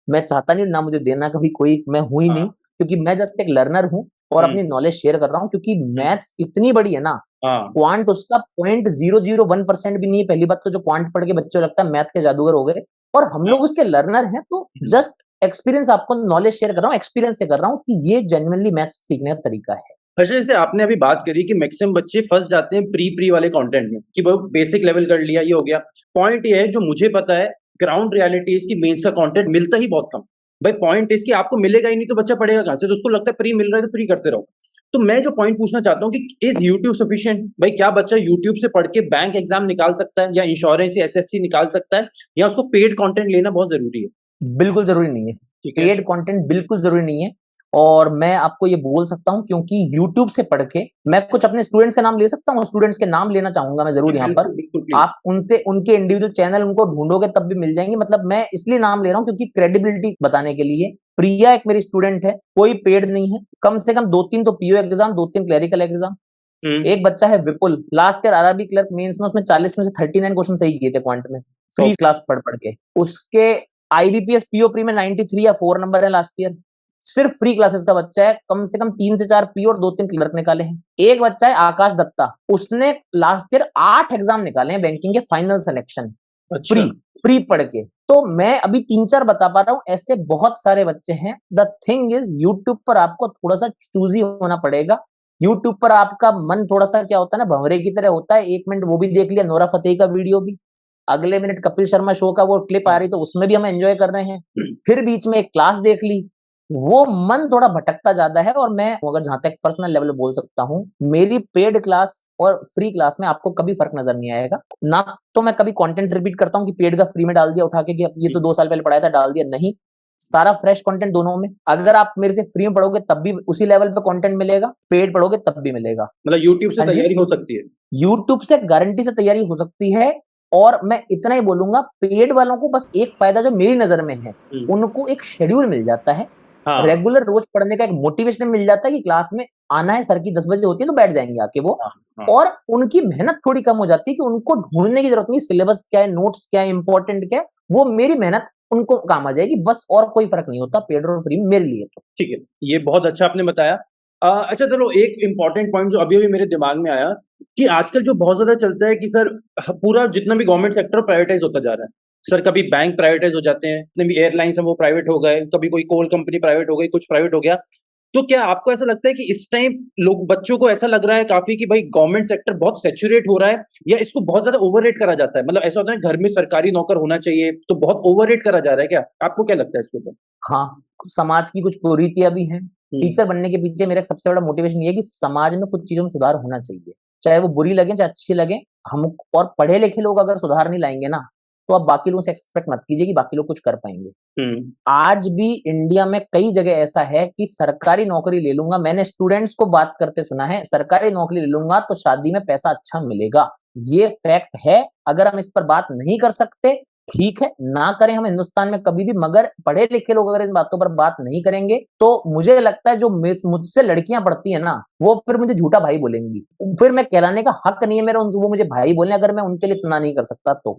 मैं चाहता नहीं, ना मुझे देना कभी कोई, मैं हूं ही नहीं, क्योंकि मैं जस्ट एक लर्नर हूं और अपनी नॉलेज शेयर कर रहा हूं। क्योंकि मैथ्स इतनी बड़ी है ना, क्वांट उसका 0.001% भी नहीं है। पहली बात तो जो क्वांट पढ़ के बच्चे लगता है मैथ के जादूगर हो गए, और हम लोग उसके लर्नर हैं। तो जस्ट एक्सपीरियंस, आपको नॉलेज शेयर कर रहा हूँ, एक्सपीरियंस से कर रहा हूँ कि ये जेन्युइनली मैथ्स सीखने का तरीका है। अच्छा, जैसे आपने अभी बात करी कि मैक्सिमम बच्चे फंस जाते हैं प्री वाले कंटेंट में, कि वो बेसिक लेवल कर लिया, ये हो गया। पॉइंट ये है, जो मुझे पता है ग्राउंड रियलिटी इज की मेंस का कंटेंट मिलता ही बहुत कम। भाई पॉइंट इसकी आपको मिलेगा ही नहीं, तो बच्चा पढ़ेगा कहां से? तो उसको लगता है प्री मिल रहा है तो प्री करते रहो। तो मैं जो पॉइंट पूछना चाहता हूँ कि इज यूट्यूब सफिशिएंट? भाई क्या बच्चा यूट्यूब से पढ़ के बैंक एग्जाम निकाल सकता है, या इंश्योरेंस या एसएससी निकाल सकता है, या उसको पेड कंटेंट लेना बहुत जरूरी है? बिल्कुल जरूरी नहीं है, पेड कंटेंट बिल्कुल जरूरी नहीं है। और मैं आपको ये बोल सकता हूं, क्योंकि YouTube से पढ़ के मैं कुछ अपने स्टूडेंट्स के नाम ले सकता हूँ, स्टूडेंट्स के नाम लेना चाहूंगा मैं जरूर यहाँ पर। आप उनसे, उनके इंडिविजुअल चैनल उनको ढूंढोगे तब भी मिल जाएंगे। मतलब मैं इसलिए नाम ले रहा हूँ क्योंकि क्रेडिबिलिटी बताने के लिए। प्रिया एक मेरी स्टूडेंट है, कोई पेड नहीं है, कम से कम 2-3 तो पीओ एग्जाम, 2-3 क्लरिकल एग्जाम। एक बच्चा है Vipul, last year RRB clerk mains में उसने 40 में से 39 क्वेश्चन सही किए थे क्वांट में, फ्री क्लास पढ़ पढ़ के। उसके आईबीपीएस पीओ प्री में 93 या 4 नंबर है लास्ट ईयर। सिर्फ फ्री क्लासेस का बच्चा है, कम से कम 3 से 4 पीओ और 2-3 क्लर्क निकाले हैं। एक बच्चा है आकाश दत्ता, उसने लास्ट ईयर 8 एग्जाम निकाले हैं बैंकिंग के फाइनल सिलेक्शन, फ्री पढ़ के। तो मैं अभी 3-4 बता पा रहा हूँ, ऐसे बहुत सारे बच्चे हैं। द थिंग इज, यूट्यूब पर आपको थोड़ा सा चूजी होना पड़ेगा। यूट्यूब पर आपका मन थोड़ा सा क्या होता है ना, भंवरे की तरह होता है। 1 मिनट वो भी देख लिया, नोरा फतेही का वीडियो भी, अगले मिनट कपिल शर्मा शो का वो क्लिप आ रही तो उसमें भी हम एंजॉय कर रहे हैं, फिर बीच में एक क्लास देख ली, वो मन थोड़ा भटकता ज्यादा है। और मैं अगर जहां तक पर्सनल लेवल बोल सकता हूँ, मेरी पेड क्लास और फ्री क्लास में आपको कभी फर्क नजर नहीं आएगा। ना तो मैं कभी कंटेंट रिपीट करता हूँ कि पेड का फ्री में डाल दिया उठा के, कि ये तो 2 साल पहले पढ़ाया था डाल दिया, नहीं। सारा फ्रेश कंटेंट दोनों में। अगर आप मेरे से फ्री में पढ़ोगे तब भी उसी लेवल पे कंटेंट मिलेगा, पेड पढ़ोगे तब भी मिलेगा। मतलब यूट्यूब से तैयारी हो सकती है? यूट्यूब से गारंटी से तैयारी हो सकती है। और मैं इतना ही बोलूंगा, पेड वालों को बस एक फायदा जो मेरी नजर में है, उनको एक शेड्यूल मिल जाता है, रेगुलर रोज पढ़ने का एक मोटिवेशन मिल जाता है कि क्लास में आना है, सर की 10 बजे होती है तो बैठ जाएंगे आके वो। और उनकी मेहनत थोड़ी कम हो जाती है कि उनको ढूंढने की जरूरत नहीं, सिलेबस क्या है, नोट्स क्या है, इंपॉर्टेंट क्या है, वो मेरी मेहनत उनको काम आ जाएगी बस, और कोई फर्क नहीं होता पेड और फ्री मेरे लिए तो। ठीक है, ये बहुत अच्छा आपने बताया। अच्छा चलो, एक इंपॉर्टेंट पॉइंट जो अभी अभी मेरे दिमाग में आया, कि आजकल जो बहुत ज्यादा चलता है कि सर पूरा जितना भी गवर्नमेंट सेक्टर प्राइवेटाइज होता जा रहा है। सर कभी बैंक प्राइवेटाइज हो जाते हैं, जितने भी एयरलाइंस हैं वो प्राइवेट हो गए, कभी कोई कोल कंपनी प्राइवेट हो गई, कुछ प्राइवेट हो गया। तो क्या आपको ऐसा लगता है कि इस टाइम लोग बच्चों को ऐसा लग रहा है काफी कि भाई गवर्नमेंट सेक्टर बहुत सैचुरेट हो रहा है, या इसको बहुत ज्यादा ओवररेट करा जाता है? मतलब ऐसा होता है घर में सरकारी नौकर होना चाहिए तो बहुत ओवररेट करा जा रहा है, क्या आपको क्या लगता है इसके ऊपर? हाँ, समाज की कुछ कुरीतियां भी हैं। हम्म। टीचर बनने के पीछे मेरा सबसे बड़ा मोटिवेशन ये है कि समाज में कुछ चीजों में सुधार होना चाहिए, चाहे वो बुरी लगे चाहे अच्छी लगे। हम और पढ़े लिखे लोग अगर सुधार नहीं लाएंगे ना, तो आप बाकी लोगों से एक्सपेक्ट मत कीजिए कि बाकी लोग कुछ कर पाएंगे। हम्म। आज भी इंडिया में कई जगह ऐसा है कि सरकारी नौकरी ले लूंगा, मैंने स्टूडेंट्स को बात करते सुना है, सरकारी नौकरी ले लूंगा तो शादी में पैसा अच्छा मिलेगा। ये फैक्ट है। अगर हम इस पर बात नहीं कर सकते, ठीक है, ना करें हम हिंदुस्तान में कभी भी, मगर पढ़े लिखे लोग अगर इन बातों पर बात नहीं करेंगे तो मुझे लगता है जो मुझसे लड़कियां पढ़ती है ना, वो फिर मुझे झूठा भाई बोलेंगी। फिर मैं कहलाने का हक नहीं है मेरा वो मुझे भाई बोलने, अगर मैं उनके लिए इतना नहीं कर सकता तो।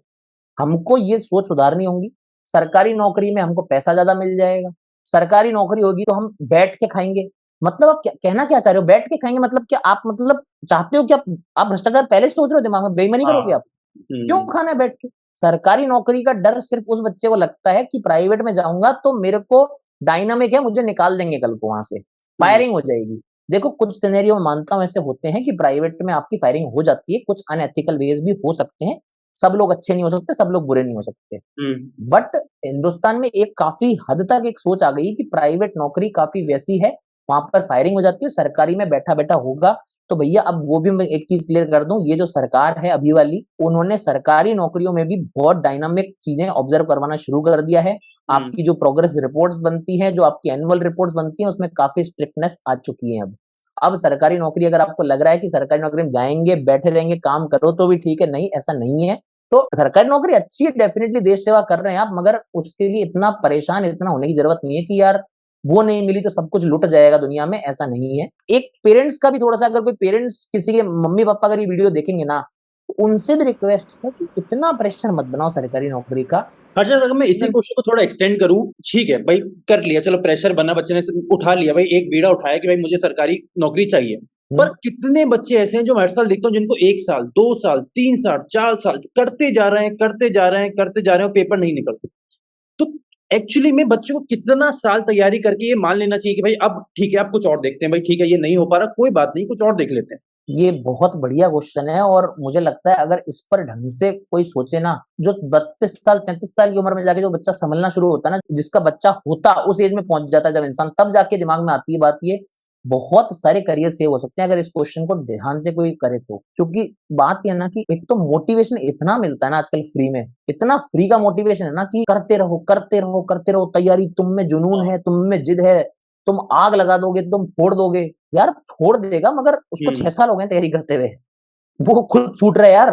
हमको ये सोच सुधारनी होगी। सरकारी नौकरी में हमको पैसा ज्यादा मिल जाएगा, सरकारी नौकरी होगी तो हम बैठ के खाएंगे। मतलब आप कहना क्या चाह रहे हो, बैठ के खाएंगे? मतलब क्या आप मतलब चाहते हो कि आप भ्रष्टाचार पहले से सोच रहे हो दिमाग में, बेईमानी करोगे हाँ। आप? क्यों खाना है बैठ के? सरकारी नौकरी का डर सिर्फ उस बच्चे को लगता है कि प्राइवेट में जाऊंगा तो मेरे को डायनामिक है, मुझे निकाल देंगे कल को, वहां से हम्म। फायरिंग हो जाएगी। देखो कुछ सिनेरियो में मानता हूं ऐसे होते हैं कि प्राइवेट में आपकी फायरिंग हो जाती है, कुछ अनएथिकल वेज भी हो सकते हैं। सब लोग अच्छे नहीं हो सकते, सब लोग बुरे नहीं हो सकते। हम्म। बट हिंदुस्तान में एक काफी हद तक एक सोच आ गई कि प्राइवेट नौकरी काफी वैसी है, वहां पर फायरिंग हो जाती है, सरकारी में बैठा बैठा होगा। तो भैया अब वो भी मैं एक चीज क्लियर कर दूं, ये जो सरकार है अभी वाली, उन्होंने सरकारी नौकरियों में भी बहुत डायनामिक चीजें ऑब्जर्व करवाना शुरू कर दिया है। हम्म। आपकी जो प्रोग्रेस रिपोर्ट्स बनती है, जो आपकी एनुअल रिपोर्ट्स बनती है, उसमें काफी स्ट्रिक्टनेस आ चुकी है अब सरकारी नौकरी, अगर आपको लग रहा है कि सरकारी नौकरी में जाएंगे बैठे रहेंगे काम करो तो भी ठीक है, नहीं, ऐसा नहीं है। तो सरकारी नौकरी अच्छी है, डेफिनेटली देश सेवा कर रहे हैं आप, मगर उसके लिए इतना परेशान इतना होने की जरूरत नहीं है कि यार वो नहीं मिली तो सब कुछ लुट जाएगा दुनिया में, ऐसा नहीं है। एक पेरेंट्स का भी थोड़ा सा, अगर कोई पेरेंट्स किसी के मम्मी पापा अगर ये वीडियो देखेंगे ना, तो उनसे भी रिक्वेस्ट है कि इतना प्रेशर मत बनाओ सरकारी नौकरी का। अच्छा, अगर मैं इसी क्वेश्चन को थोड़ा एक्सटेंड करूं, ठीक है भाई, कर लिया, चलो प्रेशर बना, बच्चे ने उठा लिया भाई, एक बीड़ा उठाया कि भाई मुझे सरकारी नौकरी चाहिए। पर कितने बच्चे ऐसे हैं जो मैं हर साल देखता हूँ जिनको 1 साल 2 साल 3 साल 4 साल करते जा रहे हैं, करते जा रहे हैं, करते जा रहे हैं, पेपर नहीं निकलते। तो एक्चुअली में बच्चों को कितना साल तैयारी करके ये मान लेना चाहिए कि भाई अब ठीक है, अब कुछ और देखते हैं, भाई ठीक है ये नहीं हो पा रहा, कोई बात नहीं, कुछ और देख लेते हैं? ये बहुत बढ़िया क्वेश्चन है, और मुझे लगता है अगर इस पर ढंग से कोई सोचे ना, जो 32 साल 33 साल की उम्र में जाके जो बच्चा संभलना शुरू होता है ना, जिसका बच्चा होता उस एज में पहुंच जाता है जब इंसान, तब जाके दिमाग में आती है बात, ये बहुत सारे करियर सेव हो सकते हैं अगर इस क्वेश्चन को ध्यान से कोई करे तो। क्योंकि बात यह ना कि एक तो मोटिवेशन इतना मिलता है ना आजकल फ्री में, इतना फ्री का मोटिवेशन है ना कि करते रहो करते रहो करते रहो, तैयारी तुम में जुनून है, तुम में जिद है, तुम आग लगा दोगे तुम फोड़ दोगे। यार फोड़ देगा, मगर उसको 6 साल हो गए तैयारी करते हुए, वो खुद फूट रहा है यार।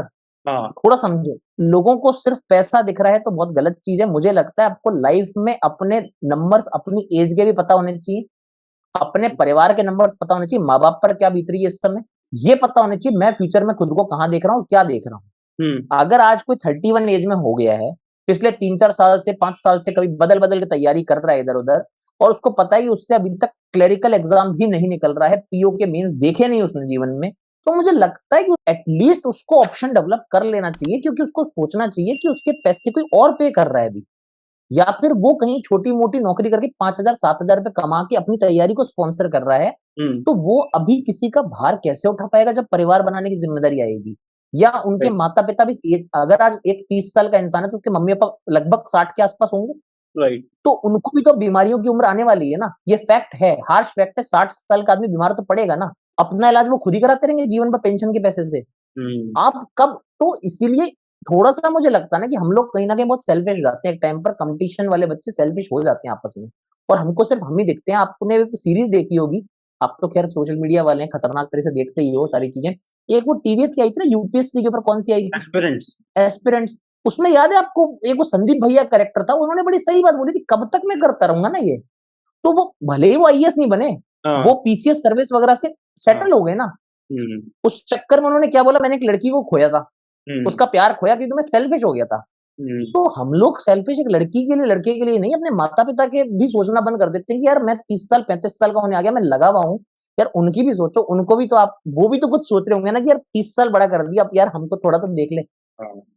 हाँ। थोड़ा समझो, लोगों को सिर्फ पैसा दिख रहा है तो बहुत गलत चीज है। मुझे लगता है आपको लाइफ में अपने नंबर्स अपनी एज के भी पता होने चाहिए, अपने परिवार के नंबर्स पता होने चाहिए, माँ बाप पर क्या बीत रही है इस समय, ये पता होने चाहिए मैं फ्यूचर में खुद को कहाँ देख रहा हूँ, क्या देख रहा हूँ। अगर आज कोई 31 एज में हो गया है, पिछले 3-4 साल से 5 साल से कभी बदल बदल के तैयारी कर रहा है इधर उधर, और उसको पता है कि उससे अभी तक क्लेरिकल एग्जाम भी नहीं निकल रहा है, पीओ के मेंस देखे नहीं उसने जीवन में, तो मुझे लगता है कि एटलीस्ट उसको ऑप्शन डेवलप कर लेना चाहिए, क्योंकि उसको सोचना चाहिए कि उसके पैसे कोई और पे कर रहा है अभी, या फिर वो कहीं छोटी मोटी नौकरी करके 5,000 7,000 रुपए कमा के अपनी तैयारी को स्पॉन्सर कर रहा है। तो वो अभी किसी का भार कैसे उठा पाएगा जब परिवार बनाने की जिम्मेदारी आएगी? या उनके माता पिता भी अगर आज एक 30 साल का इंसान है तो उसके मम्मी पापा लगभग 60 के आसपास होंगे, राइट। तो उनको भी तो बीमारियों की उम्र आने वाली है ना, ये फैक्ट है, हार्श फैक्ट है। 60 साल का आदमी बीमार तो पड़ेगा ना, अपना इलाज वो खुद ही कराते रहेंगे जीवन पर पेंशन के पैसे से। आप कब, तो इसीलिए थोड़ा सा मुझे लगता है ना कि हम लोग कहीं ना कहीं बहुत सेल्फिश हो जाते हैं, एक टाइम पर कंपटीशन वाले बच्चे सेल्फिश हो जाते हैं आपस में, और हमको सिर्फ हम ही दिखते हैं। आपने एक सीरीज देखी होगी, आप तो खैर सोशल मीडिया वाले हैं, खतरनाक तरह से देखते ही हो सारी चीजें। एक वो टीवीएफ की आई थी ना, यूपीएससी के ऊपर, कौन सी आई थी, एस्पिरेंट्स। एस्पिरेंट्स। उसमें याद है आपको, एक वो संदीप भैया कैरेक्टर था, उन्होंने बड़ी सही बात बोली थी, कब तक मैं करता रहूंगा ना ये। तो वो भले ही वो आईएएस नहीं बने, वो पीसीएस सर्विस वगैरह से सेटल हो गए ना, उस चक्कर में उन्होंने क्या बोला, मैंने एक लड़की को खोया था, उसका प्यार खोया क्योंकि मैं सेल्फिश हो गया था। तो हम लोग सेल्फिश एक लड़की के लिए लड़के के लिए नहीं, अपने माता पिता के भी सोचना बंद कर देते हैं कि यार मैं 30 साल 35 साल का होने आ गया, मैं लगा हुआ हूँ, यार उनकी भी सोचो, उनको भी तो आप, वो भी तो कुछ सोच रहे होंगे ना कि यार 30 साल बड़ा कर दिया, अब यार हमको थोड़ा तो देख ले।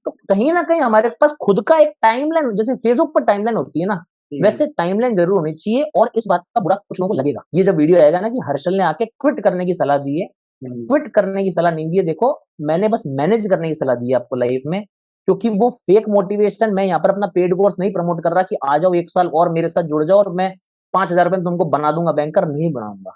तो कहीं ना कहीं हमारे पास खुद का एक टाइमलाइन, जैसे फेसबुक पर टाइमलाइन होती है ना, वैसे टाइमलाइन जरूर होनी चाहिए। और इस बात का बुरा कुछ लोगों को लगेगा, ये जब वीडियो आएगा ना कि हर्षल ने आके क्विट करने की सलाह दी है, क्विट करने की सलाह नहीं दी है। देखो मैंने बस मैनेज करने की सलाह दी है आपको लाइफ में, क्योंकि वो फेक मोटिवेशन, मैं यहाँ पर अपना पेड कोर्स नहीं प्रमोट कर रहा कि आ जाओ 1 साल और मेरे साथ जुड़ जाओ और मैं 5,000 रुपए में तुमको बना दूंगा बैंकर, नहीं बनाऊंगा।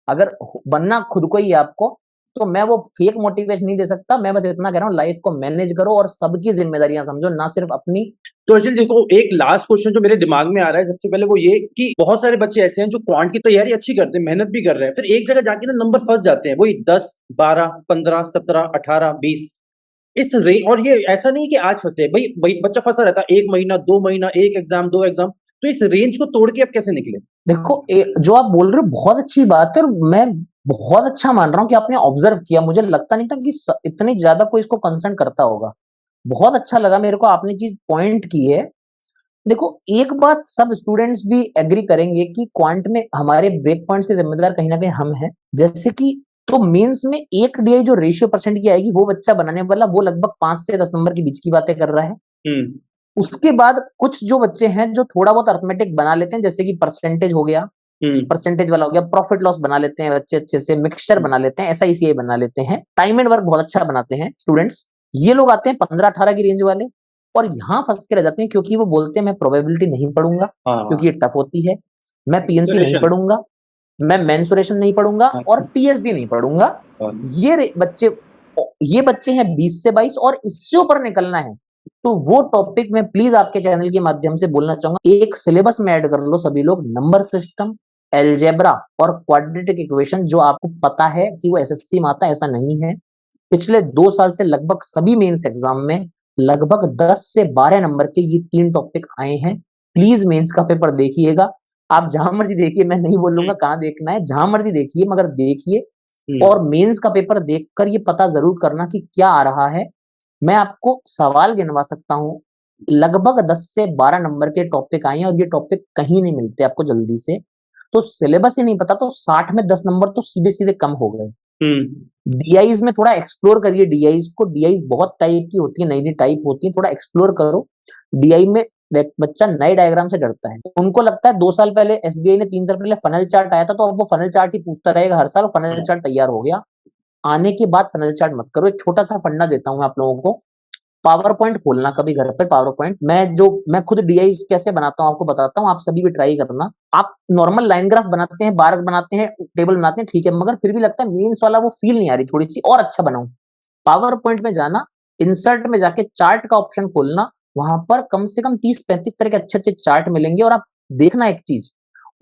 अगर बनना खुद को ही है आपको, तो मैं वो फेक मोटिवेशन नहीं दे सकता। मैं बस इतना कह रहा हूँ, लाइफ को मैनेज करो और सबकी जिम्मेदारियां समझो, ना सिर्फ अपनी। तो अशिल देखो, एक लास्ट क्वेश्चन जो मेरे दिमाग में आ रहा है सबसे पहले वो ये कि बहुत सारे बच्चे ऐसे हैं जो क्वांट की तैयारी अच्छी करते हैं, मेहनत भी कर रहे हैं, फिर एक जगह जाके ना नंबर फंस जाते हैं, वही 10, 12, 15, 17, 18, 20 इस रे। और ये ऐसा नहीं कि आज फंसे भाई, भाई बच्चा फंसा रहता है 1 महीना 2 महीना, एक एग्जाम 2 एग्जाम, तो इस रेंज को तोड़ के अब कैसे निकले? देखो जो आप बोल रहे हो बहुत अच्छी बात है, और मैं बहुत अच्छा मान रहा हूँ कि आपने ऑब्जर्व किया। मुझे लगता नहीं था कि इतनी ज्यादा कोई इसको कंसर्न करता होगा। बहुत अच्छा लगा मेरे को, आपने चीज पॉइंट की है। देखो एक बात सब स्टूडेंट्स भी एग्री करेंगे कि क्वांट में हमारे ब्रेक पॉइंट्स के जिम्मेदार कहीं ना कहीं हम हैं। जैसे कि तो मेंस में एक डीआई जो रेशियो परसेंट की आएगी, वो बच्चा बनाने वाला वो लगभग 5 से 10 नंबर के बीच की बातें कर रहा है। उसके बाद कुछ जो बच्चे हैं जो थोड़ा बहुत अर्थमेटिक बना लेते हैं, जैसे कि परसेंटेज हो गया, परसेंटेज वाला हो गया, प्रॉफिट लॉस बना लेते हैं बच्चे अच्छे से, मिक्सचर बना लेते हैं, एसआईसीआई बना लेते हैं, टाइम एंड वर्क बहुत अच्छा बनाते हैं स्टूडेंट्स। ये लोग आते हैं 15-18 की रेंज वाले, और यहाँ फंस के रह जाते हैं, क्योंकि वो बोलते हैं मैं प्रोबेबिलिटी नहीं पढ़ूंगा क्योंकि ये टफ होती है, मैं पीएनसी नहीं पढ़ूंगा, मैं मेंसुरेशन नहीं पढ़ूंगा, और टीएसडी नहीं पढ़ूंगा। ये बच्चे हैं 20 से 22, और इससे ऊपर निकलना है तो वो टॉपिक मैं प्लीज आपके चैनल के माध्यम से बोलना चाहूंगा, एक सिलेबस में ऐड कर लो सभी लोग, नंबर सिस्टम, एलजेब्रा और क्वाड्रेटिक इक्वेशन। जो आपको पता है कि वो एसएससी में आता है, ऐसा नहीं है। पिछले 2 साल से लगभग सभी मेंस एग्जाम में लगभग 10 से 12 नंबर के ये 3 टॉपिक आए हैं। प्लीज मेंस का पेपर देखिएगा, आप जहां मर्जी देखिए, मैं नहीं बोलूंगा कहाँ देखना है, जहां मर्जी देखिए, मगर देखिए। और मेंस का पेपर देखकर ये पता जरूर करना कि क्या आ रहा है। मैं आपको सवाल गिनवा सकता हूँ, लगभग 10 से 12 नंबर के टॉपिक आए हैं, और ये टॉपिक कहीं नहीं मिलते आपको जल्दी से। तो सिलेबस ही नहीं पता तो 60 में 10 नंबर तो सीधे सीधे कम हो गए। डीआईज में थोड़ा एक्सप्लोर करिए, डीआईज को, डीआईज बहुत टाइप की होती है, नई नई टाइप होती है, थोड़ा एक्सप्लोर करो। डीआई में बच्चा नए डायग्राम से डरता है, उनको लगता है 2 साल पहले एसबीआई ने 3 साल पहले फनल चार्ट आया था, तो अब वो फनल चार्ट ही पूछता रहेगा हर साल, फनल चार्ट तैयार हो गया। आने के बाद फनल चार्ट मत करो। एक छोटा सा फंडा देता हूँ आप लोगों को, पावर पॉइंट खोलना कभी घर पर, पावर पॉइंट। मैं खुद डीआई कैसे बनाता हूँ आपको बताता हूँ, आप सभी भी ट्राई करना। आप नॉर्मल लाइन ग्राफ बनाते हैं, बार बनाते हैं, टेबल बनाते हैं, ठीक है, मगर फिर भी लगता है मीन्स वाला वो फील नहीं आ रही, थोड़ी सी और अच्छा बनाऊं। पावर पॉइंट में जाना, इंसर्ट में जाके चार्ट का ऑप्शन खोलना, वहां पर कम से कम 30-35 तरह के अच्छे अच्छे चार्ट मिलेंगे। और आप देखना एक चीज,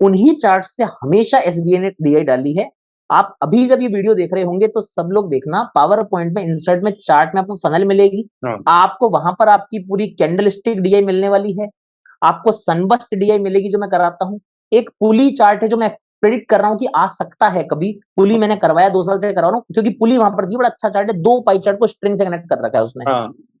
उन्हीं चार्ट से हमेशा एसबीआई ने डीआई डाली है। आप अभी जब ये वीडियो देख रहे होंगे तो सब लोग देखना, पावर पॉइंट में इंसर्ट में चार्ट में आपको फनल मिलेगी, आपको वहां पर आपकी पूरी कैंडल स्टिक डीआई मिलने वाली है, आपको सनबस्ट डीआई मिलेगी जो मैं कराता हूँ, एक पुली चार्ट है जो मैं प्रेडिक्ट कर रहा हूँ कि आ सकता है कभी। पुली मैंने करवाया, 2 साल से करवा रहा हूँ, क्योंकि पुली वहां पर दी, बड़ा अच्छा चार्ट है, 2 पाई चार्ट को स्ट्रिंग से कनेक्ट कर रखा है उसने।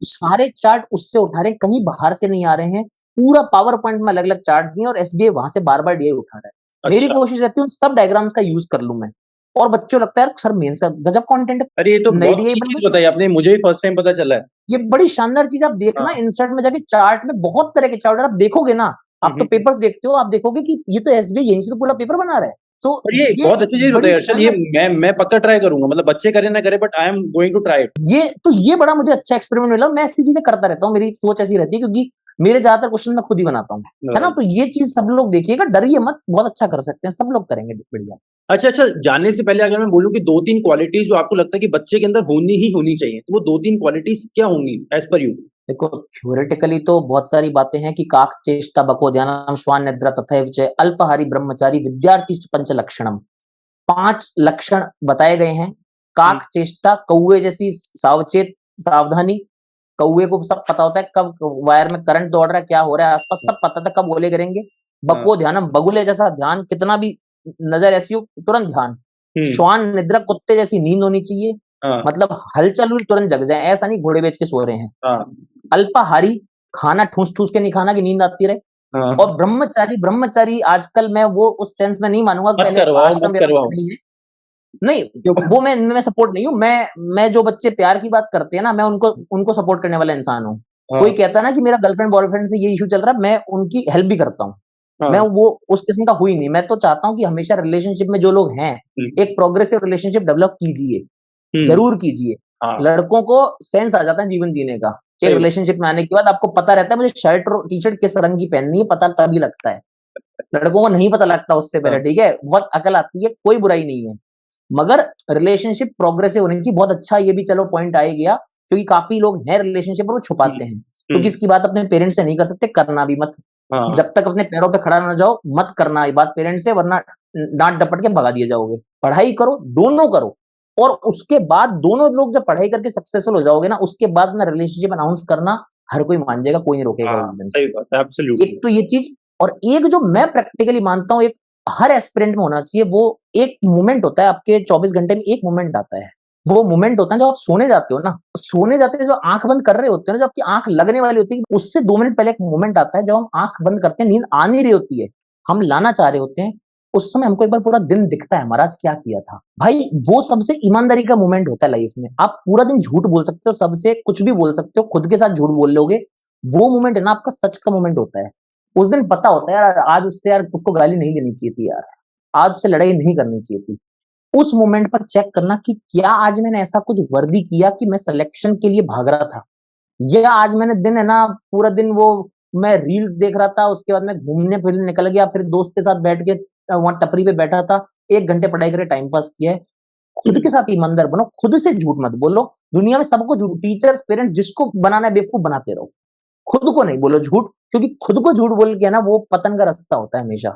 सारे चार्ट उससे उठा रहे हैं, कहीं बाहर से नहीं आ रहे हैं, पूरा पावर पॉइंट में अलग अलग चार्ट दिए, और एसबीआई वहां से बार बार डीआई उठा रहा है। मेरी कोशिश रहती है उन सब डायग्राम्स का यूज कर लूं मैं, और बच्चों लगता है सर मेंस का गजब कंटेंट। अरे ये तो बहुत अच्छी चीज बताई आपने, मुझे ही फर्स्ट टाइम पता चला है। ये बड़ी शानदार चीज, आप देखना इंसर्ट में जाके चार्ट में बहुत तरह के चार्ट आप देखोगे ना, आप तो पेपर्स देखते हो, आप देखोगे कि ये तो एसबीआई यहीं से तो पूरा पेपर बना रहा है। तो ये बहुत अच्छी चीज बताई अर्षद, ये मैं पक्का ट्राई करूंगा, मतलब बच्चे करे ना करे, but I am going to try it. ये बड़ा मुझे अच्छा एक्सपेरिमेंट मिला, मैं ऐसी चीजें करता रहता हूँ, मेरी सोच ऐसी रहती है, क्योंकि मेरे ज्यादातर क्वेश्चन मैं खुद ही बनाता हूँ, है ना। तो ये चीज सब लोग देखिएगा, डरिए मत, बहुत अच्छा कर सकते हैं, सब लोग करेंगे बढ़िया। अच्छा, जाने से पहले अगर मैं बोलूं कि 2-3 क्वालिटीज जो आपको लगता है कि बच्चे के अंदर होनी ही होनी चाहिए, तो वो 2-3 क्वालिटीज क्या होंगी एज पर यू? देखो थ्योरेटिकली तो बहुत सारी बातें हैं कि काक चेष्टा बको ध्यानम श्वान निद्रा तथैव च अल्पहारी ब्रह्मचारी विद्यार्थी पंच लक्षणम। 5 लक्षण बताए गए हैं। काक चेष्टा, कौवे जैसी सावचेत सावधानी, कौवे को सब पता होता है कब वायर में करंट दौड़ रहा है, क्या हो रहा है आसपास, सब पता था, कब ओले करेंगे। बको ध्यानम, बगुले जैसा ध्यान, कितना भी नजर ऐसी हो तुरंत ध्यान। श्वान निद्रा, कुत्ते जैसी नींद होनी चाहिए, मतलब हलचल हुई तुरंत जग जाए, ऐसा नहीं घोड़े बेच के सो रहे हैं। अल्पाहारी, खाना ठूस ठूस के नहीं खाना कि नींद आती रहे। और ब्रह्मचारी आजकल मैं वो उस सेंस में नहीं मानूंगा, पहले आश्रम व्यवस्था नहीं है, नहीं वो मैं सपोर्ट नहीं हूँ। मैं जो बच्चे प्यार की बात करते हैं ना, मैं उनको सपोर्ट करने वाला इंसान हूँ। कोई कहता है ना कि मेरा गर्लफ्रेंड बॉयफ्रेंड से ये इशू चल रहा है, मैं उनकी हेल्प भी करता हूँ, मैं वो उस किस्म का हुई नहीं। मैं तो चाहता हूँ कि हमेशा रिलेशनशिप में जो लोग हैं एक प्रोग्रेसिव रिलेशनशिप डेवलप कीजिए, जरूर कीजिए। लड़कों को सेंस आ जाता है जीवन जीने का एक रिलेशनशिप में आने के बाद। आपको पता रहता है मुझे शर्ट और टी शर्ट किस रंग की पहननी है, पता तभी लगता है। लड़कों को नहीं पता लगता उससे पहले, ठीक है, बहुत अकल आती है, कोई बुराई नहीं है, मगर रिलेशनशिप प्रोग्रेसिव होनी चाहिए। बहुत अच्छा ये भी चलो पॉइंट आ गया, क्योंकि काफी लोग हैं रिलेशनशिप में वो छुपाते हैं, क्योंकि इसकी बात अपने पेरेंट्स से नहीं कर सकते, करना भी मत। जब तक अपने पैरों पे खड़ा ना जाओ मत करना ये बात पेरेंट्स से, वरना डांट डपट के भगा दिए जाओगे। पढ़ाई करो, दोनों करो, और उसके बाद दोनों लोग जब पढ़ाई करके सक्सेसफुल हो जाओगे ना, उसके बाद ना रिलेशनशिप अनाउंस करना हर कोई मान जाएगा, कोई नहीं रोकेगा उस दिन। सही बात है, एब्सोल्युटली। एक तो ये चीज, और एक जो मैं प्रैक्टिकली मानता हूँ एक हर एस्पिरेंट में होना चाहिए, वो एक मोमेंट होता है आपके 24 घंटे में, एक मोमेंट आता है, वो मोमेंट होता है जब आप सोने जाते हो ना, सोने जाते हैं जब आंख बंद कर रहे होते हैं ना, जब आपकी आंख लगने वाली होती है, उससे 2 मिनट पहले एक मोमेंट आता है जब हम आंख बंद करते हैं, नींद आ नहीं रही होती है, हम लाना चाह रहे होते हैं, उस समय हमको एक बार पूरा दिन दिखता है हमारा आज क्या किया था। भाई वो सबसे ईमानदारी का मोमेंट होता है लाइफ में। आप पूरा दिन झूठ बोल सकते हो, सबसे कुछ भी बोल सकते हो, खुद के साथ झूठ बोल लोगे, वो मोमेंट है ना आपका सच का मोमेंट होता है। उस दिन पता होता है यार आज उससे यार उसको गाली नहीं देनी चाहिए थी, यार आज उससे लड़ाई नहीं करनी चाहिए थी। उस मोमेंट पर चेक करना कि क्या आज मैंने ऐसा कुछ वर्दी किया कि मैं सिलेक्शन के लिए भाग रहा था, या आज मैंने दिन है ना पूरा दिन वो मैं रील्स देख रहा था, उसके बाद मैं घूमने फिरने निकल गया, फिर दोस्त के साथ बैठ के वहां टपरी पे बैठा था, 1 घंटे पढ़ाई करे टाइम पास किया है। खुद के साथ ईमानदार बनो, खुद से झूठ मत बोलो। दुनिया में सबको झूठ, टीचर्स पेरेंट्स जिसको बनाना है बेवकूफ बनाते रहो, खुद को नहीं बोलो झूठ, क्योंकि खुद को झूठ बोल के ना वो पतन का रास्ता होता है हमेशा।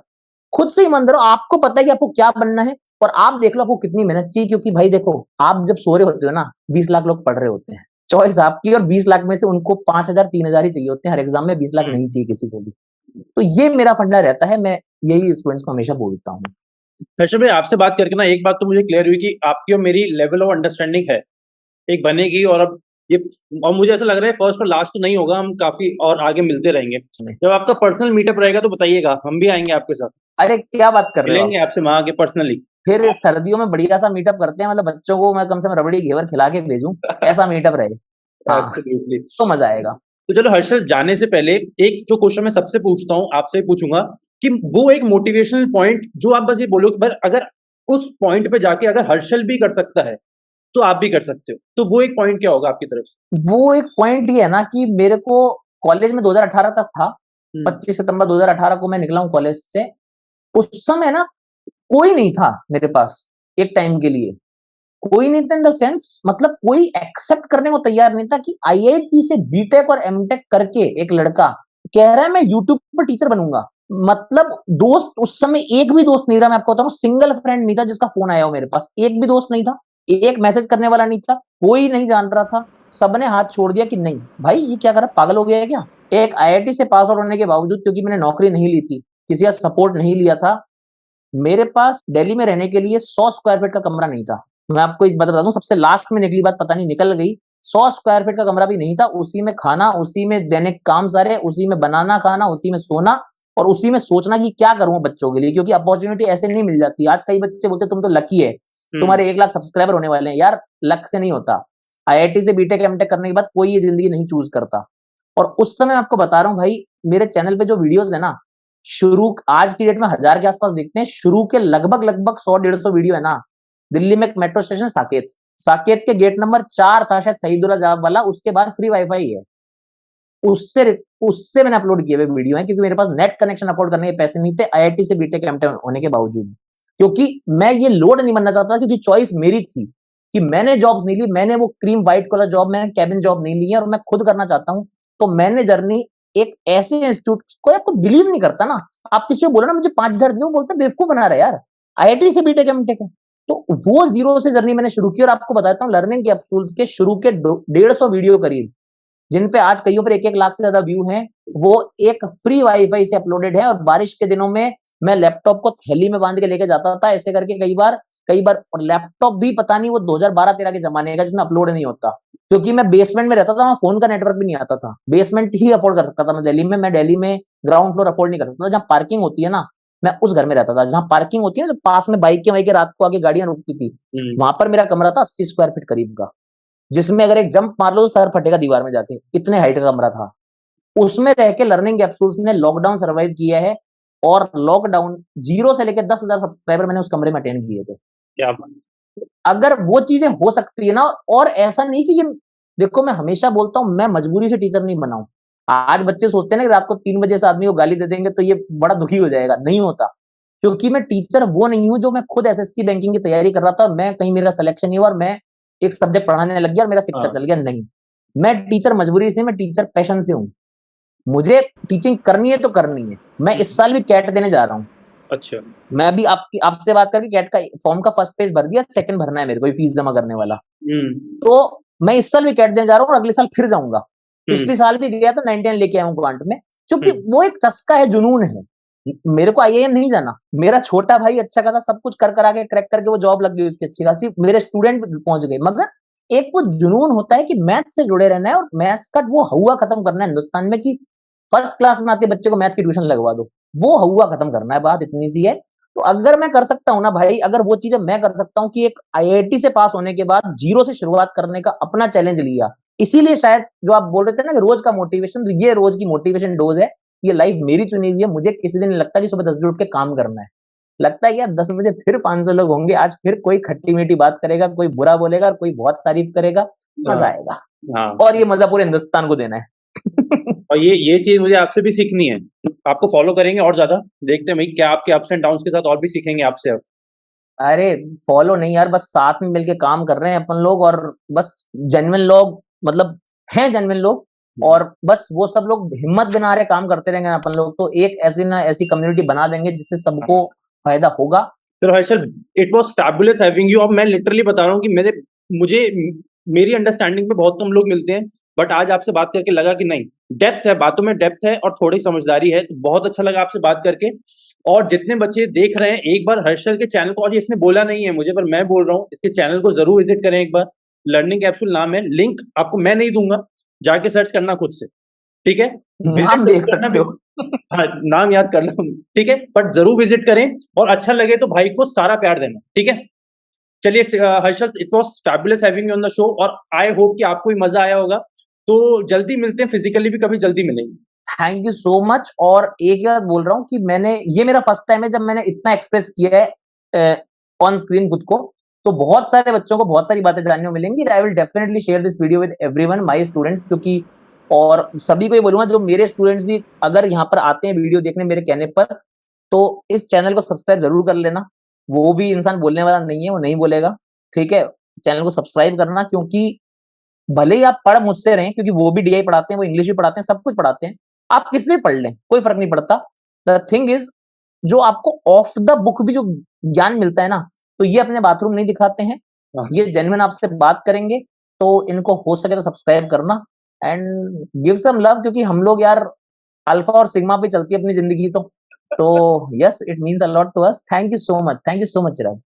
खुद से ईमानदार हो, आपको पता है कि आपको क्या बनना है, और आप देख लो आपको कितनी मेहनत चाहिए, क्योंकि भाई देखो आप जब सो रहे होते हो ना 20 लाख लोग पढ़ रहे होते हैं, चॉइस आपकी, और 20 लाख में से उनको 5,000 3,000 ही चाहिए होते हैं हर एग्जाम में, 20 लाख नहीं चाहिए किसी को भी। तो ये मेरा फंडा रहता है, मैं यही स्टूडेंट्स को हमेशा बोलता हूँ। हर्षद भाई आपसे बात करके ना एक बात तो मुझे क्लियर हुई कि आपकी और मेरी लेवल ऑफ अंडरस्टैंडिंग है, एक बनेगी, और अब ये, और मुझे ऐसा लग रहा है फर्स्ट और लास्ट तो नहीं होगा, हम काफी और आगे मिलते रहेंगे। जब आपका पर्सनल मीटअप रहेगा तो बताइएगा, हम भी आएंगे आपके साथ। अरे क्या बात कर रहे हो, मिलेंगे आपसे वहां आके पर्सनली। फिर सर्दियों में बढ़िया सा मीटअप करते हैं, मतलब बच्चों को मैं कम से कम रबड़ी घेवर खिला के भेजूं, ऐसा मीटअप रहे। हाँ, तो मजा आएगा। तो चलो हर्षद, जाने से पहले एक जो क्वेश्चन मैं सबसे पूछता हूँ आपसे पूछूंगा कि वो एक मोटिवेशनल पॉइंट जो आप बस ये बोलो कि अगर उस पॉइंट पे जाके अगर हर्षल भी कर सकता है तो आप भी कर सकते हो, तो वो एक पॉइंट क्या होगा आपकी तरफ से? वो एक पॉइंट ये है ना कि मेरे को कॉलेज में 2018 तक था, 25 सितंबर 2018 को मैं निकला हूँ कॉलेज से। उस समय ना कोई नहीं था मेरे पास, एक टाइम के लिए कोई नहीं था, इन द सेंस मतलब कोई एक्सेप्ट करने को तैयार नहीं था कि आईआईटी से बीटेक और एमटेक करके एक लड़का कह रहा है मैं यूट्यूब पर टीचर बनूंगा। मतलब दोस्त उस समय एक भी दोस्त नहीं रहा, मैं आपको बताऊं, सिंगल फ्रेंड नहीं था जिसका फोन आया हो मेरे पास, एक भी दोस्त नहीं था, एक मैसेज करने वाला नहीं था, कोई नहीं जान रहा था। सबने हाथ छोड़ दिया कि नहीं भाई ये क्या कर रहा, पागल हो गया है क्या। एक आईआईटी से पास आउट होने के बावजूद, क्योंकि मैंने नौकरी नहीं ली थी, किसी का सपोर्ट नहीं लिया था, मेरे पास दिल्ली में रहने के लिए 100 स्क्वायर फीट का कमरा नहीं था। मैं आपको एक बात बता दूं, सबसे लास्ट में निकली बात पता नहीं निकल गई, 100 स्क्वायर फीट का कमरा भी नहीं था, उसी में खाना, उसी में दैनिक काम सारे, उसी में बनाना खाना, उसी में सोना, और उसी में सोचना कि क्या करूं बच्चों के लिए, क्योंकि अपॉर्चुनिटी ऐसे नहीं मिल जाती। आज कई बच्चे बोलते तुम तो लकी है, तुम्हारे 1 लाख सब्सक्राइबर होने वाले हैं। यार लक से नहीं होता, आईआईटी से बीटेक एमटेक करने के बाद कोई ये जिंदगी नहीं चूज करता। और उस समय आपको बता रहा हूँ भाई, मेरे चैनल पे जो वीडियोस है ना, शुरू आज की डेट में 1000 के आसपास देखते हैं, शुरू के लगभग 100-150 वीडियो है ना, दिल्ली में एक मेट्रो स्टेशन साकेत, साकेत के गेट नंबर 4 था शायद शहीदुल्लाह जाब वाला, उसके बाहर फ्री वाईफाई है, उससे उससे मैंने अपलोड किए हुए वीडियो हैं, क्योंकि मेरे पास नेट कनेक्शन अफोर्ड करने के पैसे नहीं थे आईआईटी से बीटेक एमटेक होने के बावजूद, क्योंकि मैं ये लोड नहीं बनना चाहता, क्योंकि चॉइस मेरी थी कि मैंने जॉब्स नहीं ली, मैंने वो क्रीम व्हाइट कॉलर जॉब, मैंने कैबिन जॉब नहीं ली है, और मैं खुद करना चाहता हूँ। तो मैंने जर्नी एक ऐसे इंस्टीट्यूट को, यार कोई बिलीव नहीं करता ना, आप किसी को बोलो ना मुझे 5,000 दो, बोलते बेवकूफ बना रहे यार, आईआईटी से बीटेक एमटेक है। तो वो जीरो से जर्नी मैंने शुरू की, और आपको बताता हूँ लर्निंग कैप्सूल्स के शुरू के 150 वीडियो करीब, जिन पे आज कईयों पर 1-1 लाख से ज्यादा व्यू हैं, वो एक फ्री वाईफाई से अपलोडेड है। और बारिश के दिनों में मैं लैपटॉप को थैली में बांध के लेके जाता था, ऐसे करके कई बार, और लैपटॉप भी पता नहीं वो 2012-13 के जमाने का, जिसमें अपलोड नहीं होता, क्योंकि मैं बेसमेंट में रहता था, वहां फोन का नेटवर्क भी नहीं आता था, बेसमेंट ही अफोर्ड कर सकता था मैं दिल्ली में। मैं दिल्ली में ग्राउंड फ्लोर अफोर्ड नहीं कर सकता था, जहां पार्किंग होती है ना, मैं उस घर में रहता था जहां पार्किंग होती है ना, पास में बाइक के रात को आके गाड़ियां रुकती थी, वहां पर मेरा कमरा था 80 स्क्वायर फीट करीब का, जिसमें अगर एक जंप मार लो तो सर फटेगा दीवार में जाके, इतने हाइट का कमरा था। उसमें रह के लर्निंग कैप्सूल्स ने लॉकडाउन सर्वाइव किया है। और लॉकडाउन 0 से लेकर 10,000 सब्सक्राइबर मैंने उस कमरे में अटेंड किए थे। क्या बात। अगर वो चीजें हो सकती है ना, और ऐसा नहीं कि देखो मैं हमेशा बोलता हूँ मैं मजबूरी से टीचर नहीं बनाऊं। आज बच्चे सोचते हैं ना कि रात को 3 बजे से आदमी को गाली दे देंगे तो ये बड़ा दुखी हो जाएगा, नहीं होता। क्योंकि मैं टीचर वो नहीं हूं जो मैं खुद एसएससी बैंकिंग की तैयारी कर रहा था और मैं कहीं मेरा सिलेक्शन नहीं हुआ और मैं एक सब्जेक्ट पढ़ाने लग गया और मेरा सिक्का चल गया, नहीं। मैं टीचर मजबूरी से, मैं टीचर पैशन से हूँ। मुझे टीचिंग करनी है तो करनी है। मैं इस साल भी कैट देने जा रहा हूँ। अच्छा। मैं अभी आपसे बात करके कैट का फॉर्म का फर्स्ट पेज भर दिया, सेकंड भरना है मेरे को फीस जमा करने वाला। तो मैं इस साल भी कैट देने जा रहा हूँ और अगले साल फिर जाऊंगा। पिछले साल भी गया था, 99 लेके आया हूँ क्वांट में, क्योंकि वो एक चस्का है, जुनून है। मेरे को आईआईएम नहीं जाना, मेरा छोटा भाई अच्छा खासा सब कुछ कर आके क्रैक करके वो जॉब लग गई उसकी अच्छी खासी, मेरे स्टूडेंट पहुंच गए, मगर एक वो जुनून होता है कि मैथ्स से जुड़े रहना है और मैथ्स का वो हवा खत्म करना है हिंदुस्तान में कि फर्स्ट क्लास में आते बच्चे को मैथ की ट्यूशन लगवा दो, वो हवा खत्म करना है। बात इतनी सी है। तो अगर मैं कर सकता हूं ना भाई, अगर वो चीजें मैं कर सकता हूं कि एक आईआईटी से पास होने के बाद 0 से शुरुआत करने का अपना चैलेंज लिया, इसीलिए शायद जो आप बोल रहे थे ना कि रोज का मोटिवेशन, ये रोज की मोटिवेशन डोज है। ये लाइफ मेरी चुनी हुई है। मुझे किसी दिन नहीं लगता कि सुबह 10 बजे उठ के काम करना है। लगता है यार 10 बजे फिर 500 लोग होंगे, आज फिर कोई खट्टी मीठी बात करेगा, कोई बुरा बोलेगा और कोई बहुत तारीफ करेगा, मजा आएगा। और ये मजा पूरे हिंदुस्तान को देना है। और ये चीज मुझे आपसे भी सीखनी है, आपको फॉलो करेंगे और ज्यादा देखते हैं भाई क्या आपके अप्स एंड डाउन्स के साथ और भी सीखेंगे आपसे अब। अरे फॉलो नहीं यार, बस साथ में मिलके काम कर रहे हैं अपन लोग, और बस जेन्युइन लोग, मतलब हैं जेन्युइन लोग, और बस वो सब लोग हिम्मत बना रहे काम करते रहेंगे अपन लोग, तो एक ऐसी ना ऐसी कम्युनिटी बना देंगे जिससे सबको फायदा होगा। तो Harshal, it was fabulous having you. अब मैं लिटरली बता रहा हूँ कि मुझे मेरी अंडरस्टैंडिंग में बहुत कम लोग मिलते हैं, बट आज आपसे बात करके लगा कि नहीं, डेप्थ है बातों में, डेप्थ है और थोड़ी समझदारी है। तो बहुत अच्छा लगा आपसे बात करके। और जितने बच्चे देख रहे हैं, एक बार हर्षल के चैनल को, और इसने बोला नहीं है मुझे पर मैं बोल रहा हूँ, इसके चैनल को जरूर विजिट करें एक बार। लर्निंग कैप्सूल नाम है, लिंक आपको मैं नहीं दूंगा, जाके सर्च करना खुद से, ठीक है। नाम देख सकते हो। हाँ, नाम याद कर लो, ठीक है, बट जरूर विजिट करें और अच्छा लगे तो भाई को सारा प्यार देना, ठीक है। चलिए Harshal, it was fabulous having you on the show, और आई होप कि आपको भी मजा आया होगा। तो जल्दी मिलते हैं, फिजिकली भी कभी जल्दी मिलेंगे। Thank you so much. और एक बात बोल रहा हूँ कि ये मेरा फर्स्ट टाइम है जब मैंने इतना एक्सप्रेस किया है ऑन स्क्रीन खुद को। तो बहुत सारे बच्चों को बहुत सारी बातें जानने को मिलेंगी। I will definitely share this video with everyone, my students, क्योंकि और सभी को ये बोलूंगा जो मेरे स्टूडेंट्स भी अगर यहाँ पर आते हैं वीडियो देखने मेरे कहने पर, तो इस चैनल को सब्सक्राइब जरूर कर लेना। वो भी इंसान बोलने वाला नहीं है, वो नहीं बोलेगा, ठीक है। चैनल को सब्सक्राइब करना, क्योंकि भले ही आप पढ़ मुझसे रहे, क्योंकि वो भी डीआई पढ़ाते हैं, वो इंग्लिश भी पढ़ाते हैं, सब कुछ पढ़ाते हैं, आप किससे पढ़ लें कोई फर्क नहीं पड़ता। द थिंग इज, जो आपको ऑफ द बुक भी जो ज्ञान मिलता है ना, तो ये अपने बाथरूम नहीं दिखाते हैं, ये जेन्युइन आपसे बात करेंगे। तो इनको हो सके तो सब्सक्राइब करना एंड गिव सम लव, क्योंकि हम लोग यार अल्फा और सिग्मा पे चलती है अपनी जिंदगी। तो yes, it means a lot to us. Thank you so much, thank you so much Chirag.